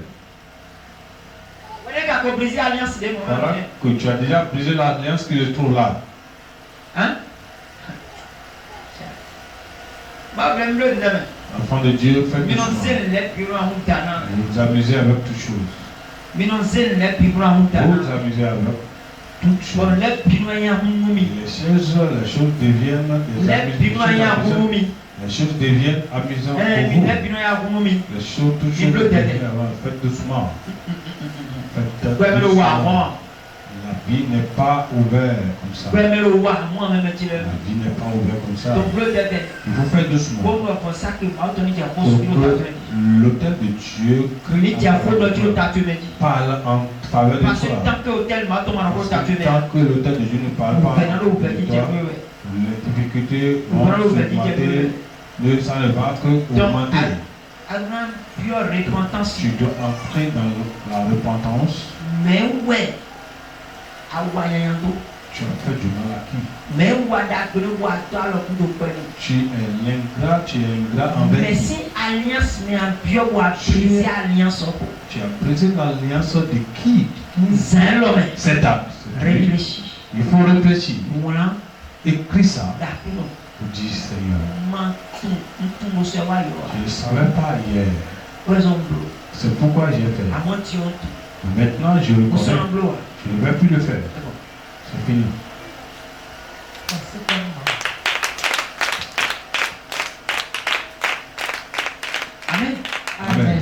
Voilà que tu as déjà brisé l'alliance qui se trouve là. Hein? Enfant de Dieu, faites doucement. Vous amusez avec toutes choses. Vous amusez avec toutes choses. Les choses deviennent des amusements. Les choses deviennent amusantes pour vous. Les choses toujours deviennent amusantes. Faites doucement. Faites doucement. La vie n'est pas ouverte comme ça. La vie n'est pas ouverte comme ça. Il faut faire doucement. Pour que l'hôtel de Dieu parle en faveur de toi. Tant que l'hôtel de Dieu ne parle pas de toi, les difficultés vont augmenter. Ça ne va que augmenter. Tu dois entrer dans la repentance. Mais ouais. Tu as fait du mal à qui? Tu es ingrat envers mais si alliance n'est en bio ou à briser alliance. Tu as brisé l'alliance de qui? C'est ta. Réfléchis. Il faut réfléchir. Écris ça. Pour dire Seigneur. Je ne savais pas hier. C'est pourquoi j'ai fait. Maintenant je le connais. Je ne vais plus le faire. C'est fini. Amen. Amen.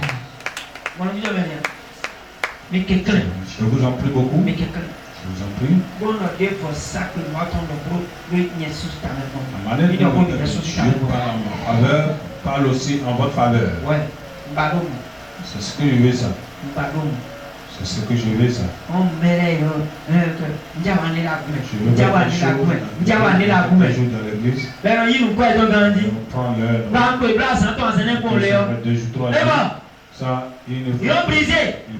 Mais quelqu'un. Je vous en prie beaucoup. Mais quelqu'un. Je vous en prie. Bon, Dieu pour ça que nous attendons le groupe. Oui, il y a sous ta main. La manière dont Dieu parle en ma faveur, parle aussi en votre faveur. Ouais. Ballon. C'est ce que je veux ça. Ballon. C'est ce que je veux ça. On met Je veux voir des choses dans l'église. On prend l'heure. Deux jours, 3 jours. Ça, il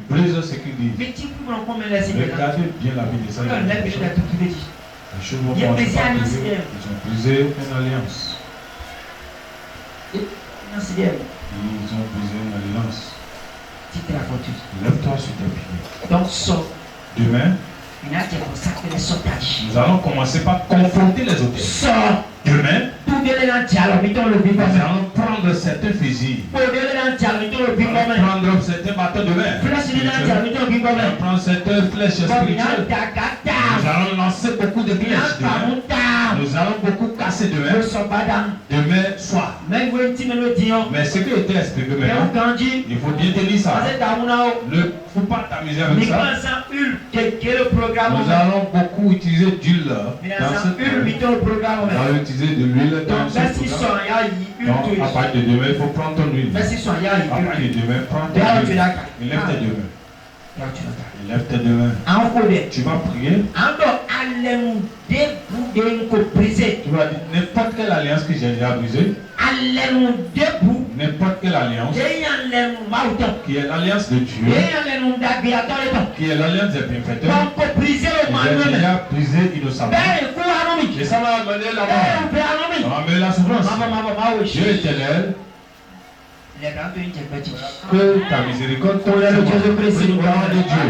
brise ce qu'il dit. Regardez bien la vie de ça. Les choses vont commencer par briser. Ils ont brisé une alliance. Ils ont brisé une alliance. Lève-toi sur tes pieds. Donc, sort. Demain, nous allons commencer par confronter les autres. Sort. Demain, nous allons prendre certains fusils. On va prendre certains bâtons de mer. On va prendre certaines flèches spirituelles. Nous allons lancer beaucoup de flèches demain. Nous allons beaucoup casser demain. Demain soir. Mais ce qui était expliqué maintenant, il faut bien tenir ça. Ne faut pas t'amuser avec ça. Nous allons beaucoup utiliser d'huile dans ce programme. On va utiliser de l'huile dans ce programme. Donc à partir de demain, il faut prendre ton huile. À partir de demain, prends ton huile. Lève tes deux mains. Lève tes deux mains. Tu vas prier. Tu vas dire n'importe quelle alliance que j'ai déjà brisée. N'importe quelle alliance qui est l'alliance de Dieu, qui est l'alliance des bienfaiteurs, j'ai déjà brisé innocemment. Et ça va amener la mort. Ça va amener la souffrance. Dieu éternel, que ta miséricorde tombe sur moi. Au nom de Dieu.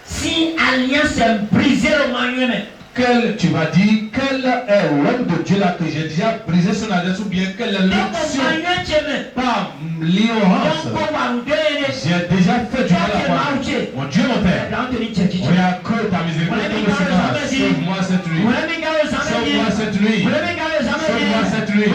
Si alliance est brisée au moyen, tu vas dire quel est l'homme de Dieu là que j'ai déjà brisé son alliance ou bien quelle est l'action par l'ignorance. J'ai déjà fait du mal à moi. Mon Dieu, mon Père, regarde que ta miséricorde me sera. Sauve-moi cette nuit. Sauve-moi cette nuit. Sauve-moi cette nuit.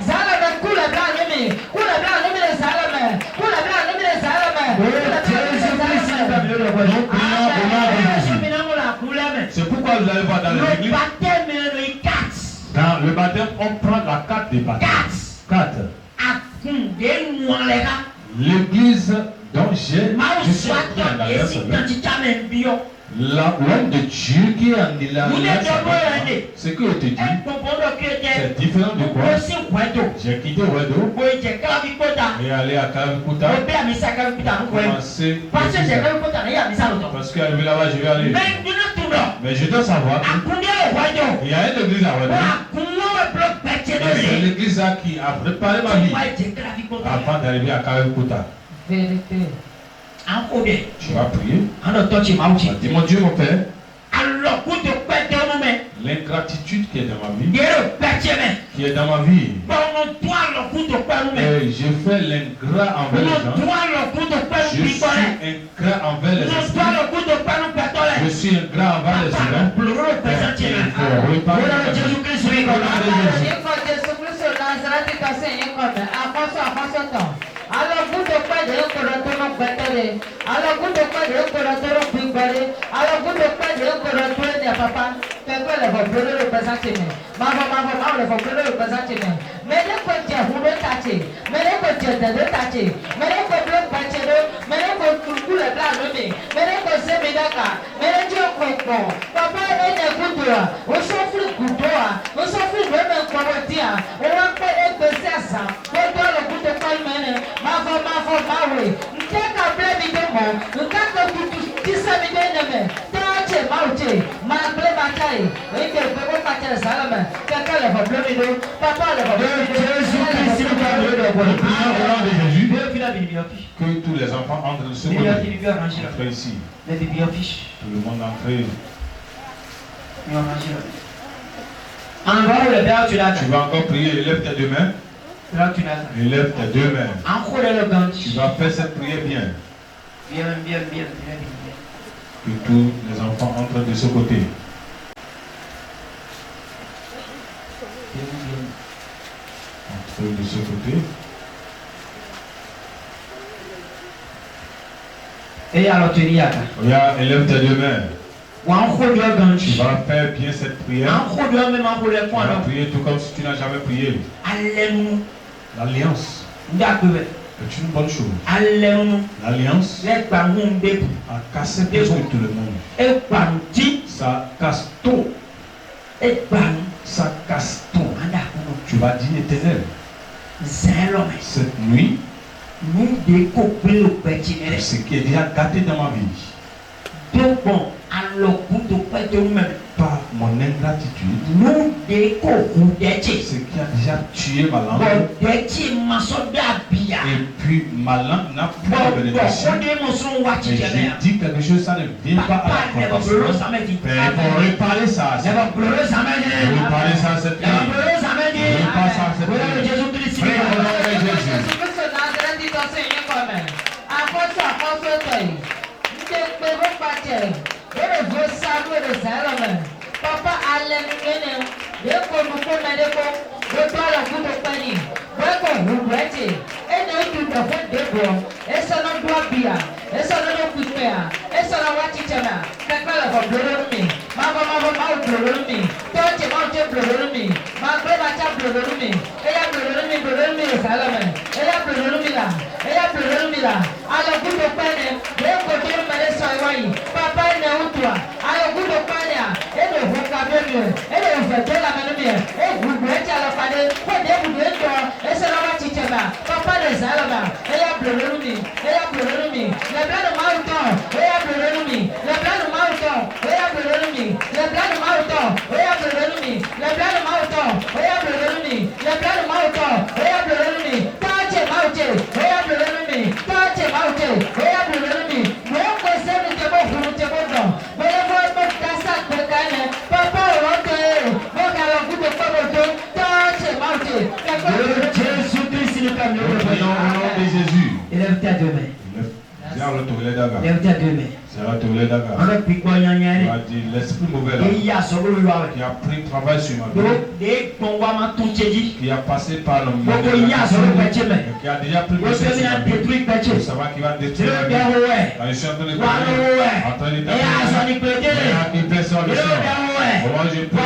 Zalame, coule blanc, C'est pourquoi vous allez voir dans l'église. Dans le baptême, on prend la carte des baptêmes. 4. L'église dont je suis l'homme de Dieu qui est en l'alliance, ce que je te dis, c'est différent de quoi? J'ai quitté Wedo et allé à Kalavikuta. Commencer parce qu'elle veut là-bas, je vais aller. Mais je dois savoir qu'il y a une église à Wedo. C'est l'église qui a préparé ma vie avant d'arriver à Kalavikuta. Vérité. Tu vas prier. Dis-moi Dieu mon Père. L'ingratitude qui est dans ma vie. Qui est dans ma vie. Et je fais l'ingrat envers les gens. Je suis ingrat envers les esprits. Je suis ingrat envers les humains. Il faut réparer. Alors vous de quoi de retourner bêtele. Alors vous de quoi de retourner pingare. Alors vous de quoi de retourner papa. Quelqu'un le va brûler le présent chemin. Maman le va brûler le présent chemin. Mais les côtés roulent taché. Mais les côtés de taché. Mais les côtés bâtero. Mais les côtés le blanc nommé. Mais les côtés médaca. Mais les dieux comprend. Papa est un couteau. On s'en fout le couteau. On s'en fout même un commentaire. On va pas être de ça. On doit le couteau calmer. Mavo, mawe. Nteka blemi demo. Nteka kisa midene. Tache mauche. Magle makai. Eke bebo makai salame. Kaka le va blemi do. Papa le va blemi do. Jésus Christ. Que tous les enfants entrent de ce côté. Entrez ici. Tout le monde entre. Tu vas encore prier. Lève tes deux mains. Élève tes deux mains. Tu vas faire cette prière bien. Que tous les enfants entrent de ce côté. Entrez de ce côté. Et alors tu dis Regarde, élève tes deux mains. Tu vas faire bien cette prière. Tu vas prier tout comme si tu n'as jamais prié. L'alliance est une bonne chose. L'alliance a cassé presque tout le monde. Ça casse tout. Ça casse tout. Tu vas dire Éternel, cette nuit, ce qui est déjà gâté dans ma vie, par mon ingratitude, ce qui a déjà tué ma langue, et puis ma langue n'a plus de bénédiction. Et j'ai dit quelque chose, ça ne vient pas à la compassion. Mais il faut réparer ça. Réparer ça cette nuit. Réparer ça cette nuit. Prie au nom de Jésus. Papa Allen Kene, Deko Mukomedeko, Depala Kutopani, Deko Hubretti, and then to the foot debo, Esana Guabia, Esana Kupea, Esana Watichana, Kakala for Blurumi, Mama Blurumi, Touch Mountain Blurumi, Magreba Blurumi, Ella Blurumi, Salaman, Ella Blurumila, Ala Kutopane, Deko Mane Papa Nautua, Ala Kutopania, and elle fait la manumia, et vous mettez à la fade, vous devez papa de Salama, elle a pleuré, le blanc de Mauton, elle a pleuré, le blanc de Mauton, elle a pleuré, le blanc de Mauton, elle a pleuré, le blanc de Mauton, elle a pleuré, le blanc de Mauton, elle a pleuré, Tache Mauté, elle a pleuré, Tache Mauté, elle a pleuré, non, c'est le démon, vous le démon, mais le vote de sa papa, Jésus-Christ, le nom de Jésus. Élève tes deux mains. Lève tes deux mains. Tu as dit l'esprit mauvais là, qui a pris travail sur ma vie, qui a passé par le monde, qui a déjà pris le sur ma vie, pour savoir qu'il va détruire ma vie. Je suis en train de comment je peux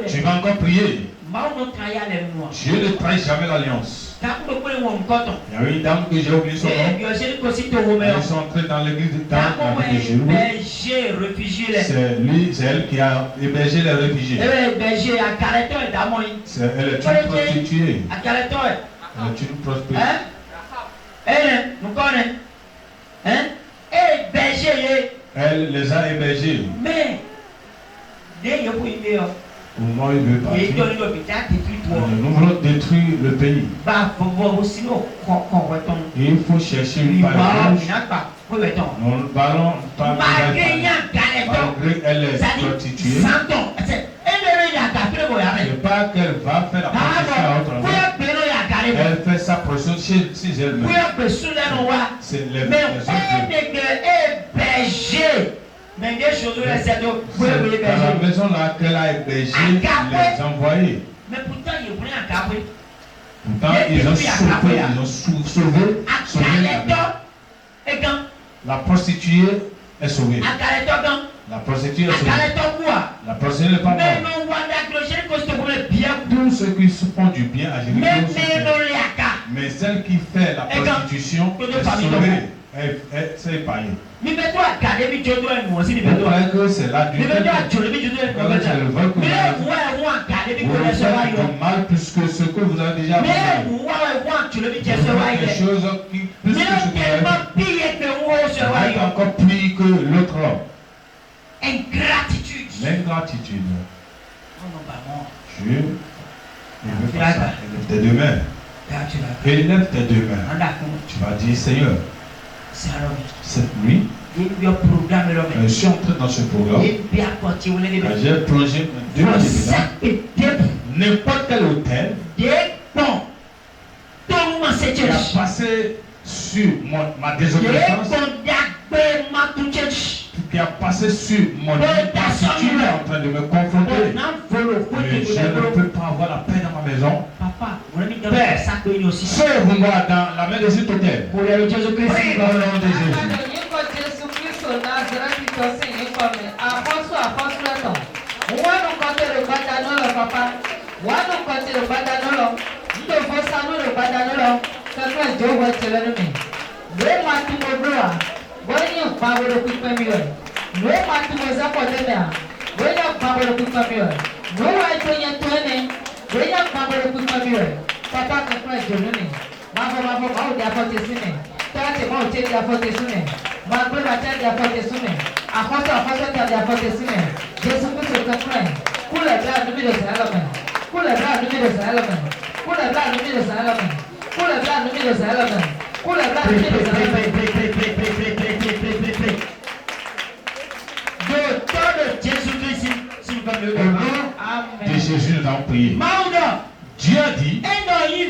tu vas encore prier. Dieu ne trahit jamais l'alliance. Il y a une dame que j'ai oublié son nom. Ils sont entrés dans l'église de c'est elle qui a hébergé les réfugiés. Elle est une prostituée. Elle est une prostituée. Elle les a hébergés. Mais au moment où il veut partir, nous voulons détruire le pays. Il faut chercher une parole. Nous parlons pas malgré elle est prostituée. C'est pas qu'elle va faire la prostitution à autre endroit. Elle fait sa prostitution chez elle-même. C'est les dans la maison là qu'elle a hébergé les envoyés. Mais pourtant ils ont sauvé la prostituée est sauvée. La prostituée est sauvée. La prostituée n'est pas morte. Tous ceux qui se font du bien à Jésus. Mais celle qui fait la prostitution est sauvée. C'est épargné. Vous croyez que c'est là du mal plus que ce que vous avez déjà fait. Des choses qui plus que ce que vous avez encore pire que l'autre homme. L'ingratitude. Dieu, il veut faire ça. Élève tes deux mains. Élève tes deux mains. Tu vas dire, Seigneur, cette nuit, je suis entré dans ce programme. J'ai plongé deux minutes dedans. N'importe quel hôtel qui a passé sur ma désobéissance, qui a passé sur mon attitude en train de me confronter. Je ne peux pas avoir la paix dans ma maison. Père, sauve-moi dans la main de cet hôtel. Prie dans le nom de Jésus.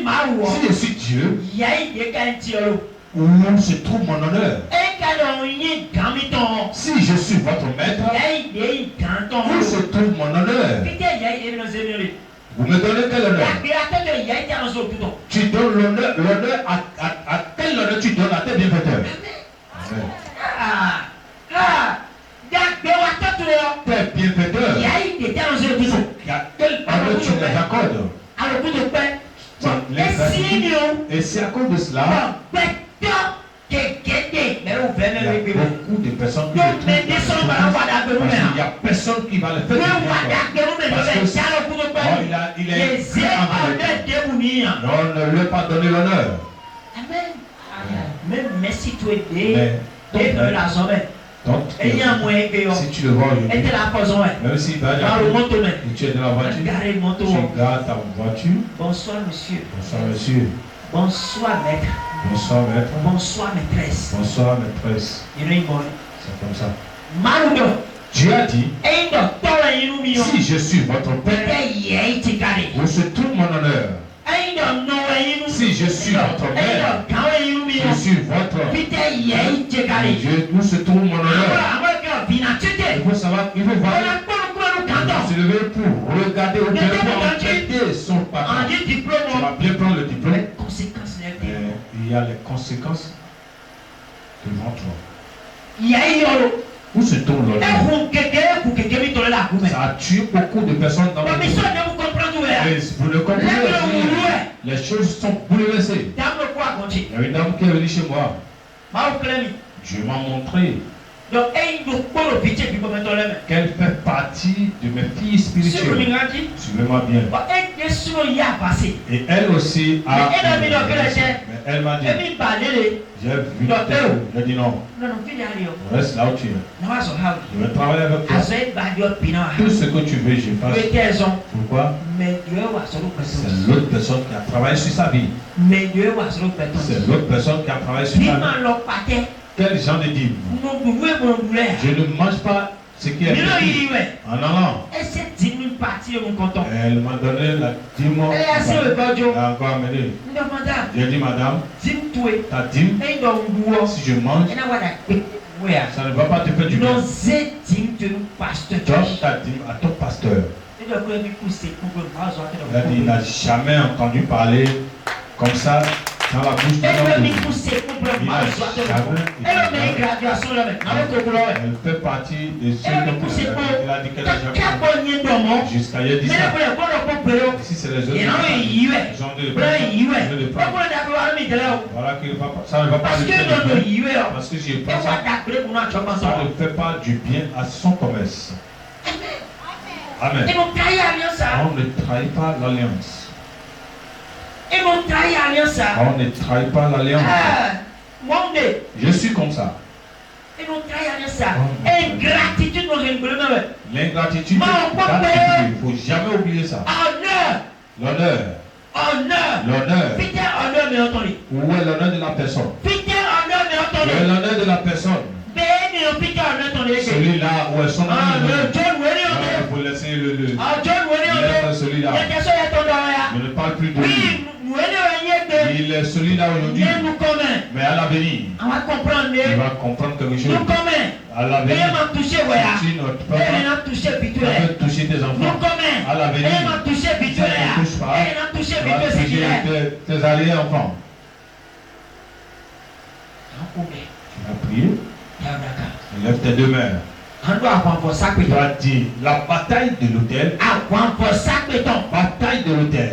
Si je suis Dieu, où se trouve mon honneur? Si je suis votre maître, où se trouve mon honneur? Vous me donnez quel honneur? Tu donnes l'honneur à quel honneur tu donnes à tes bienfaiteurs? Tes bienfaiteurs, à quel honneur tu les accordes? Et c'est à cause de cela il y a beaucoup de personnes qui le trouvent. Il n'y a personne qui va le faire. Parce que il est on ne lui a pas donné l'honneur. Même si tu es des donc, si tu le vois aujourd'hui, même si tu es dans la voiture, tu gardes ta voiture. Bonsoir monsieur. Bonsoir monsieur. Bonsoir maître. Bonsoir maître. Bonsoir maîtresse. Bonsoir maîtresse. C'est comme ça. Dieu a dit, si je suis votre père, où se trouve mon honneur? Si je suis votre mère, je suis votre Dieu, où se trouve mon honneur? Il faut savoir, il faut voir, se lever pour regarder ou bien pour enquêter son patron. Tu vas bien prendre le diplôme, mais il y a les conséquences devant toi. Où se trouve l'honneur? Ça a tué beaucoup de personnes dans le monde. Vous ne comprenez pas. Les choses sont bouleversées. Il y a une dame qui est venue chez moi. Dieu m'a montré qu'elle fait partie de mes filles spirituelles. Suivez-moi bien. Et elle aussi a. Mais elle m'a dit, j'ai vu j'ai dit non. Reste là où tu es. Je vais travailler avec toi. Tout ce que tu veux, je fasse. Pourquoi? C'est l'autre personne qui a travaillé sur sa vie. C'est l'autre personne qui a travaillé sur sa vie. Quel genre de dîme? Je ne mange pas ce qui est petit. En allant, elle m'a donné la dîme. Elle a encore amené. J'ai dit, madame, ta dîme, si je mange, ça ne va pas te faire du bien. Donne ta dîme à ton pasteur. Il a dit, il n'a jamais entendu parler comme ça dans la bouche de l'homme. Elle fait partie de ceux qui il a dit qu'elle n'a jamais jusqu'à hier 17. Ici c'est les autres. Ils ont de voilà que ça ne va pas lui faire. Parce que je pense que ça ne fait pas du bien à son commerce. Amen. On ne trahit pas l'alliance. On ne trahit pas l'alliance. Je suis comme ça. L'ingratitude, il ne faut jamais oublier ça. L'honneur. Où est l'honneur de la personne? Où est l'honneur de la personne? Celui-là où est son honneur? Il faut laisser le celui-là. Je ne parle plus de lui. Il est celui-là aujourd'hui. Mais à l'avenir, il va comprendre quelque chose. À l'avenir, si tu ne peux toucher tes enfants, à l'avenir, si tu ne touches pas, tu vas toucher tes arrière-enfants. Tu vas prier. Lève tes deux mains. Tu vas dire la bataille de l'autel. Bataille de l'autel.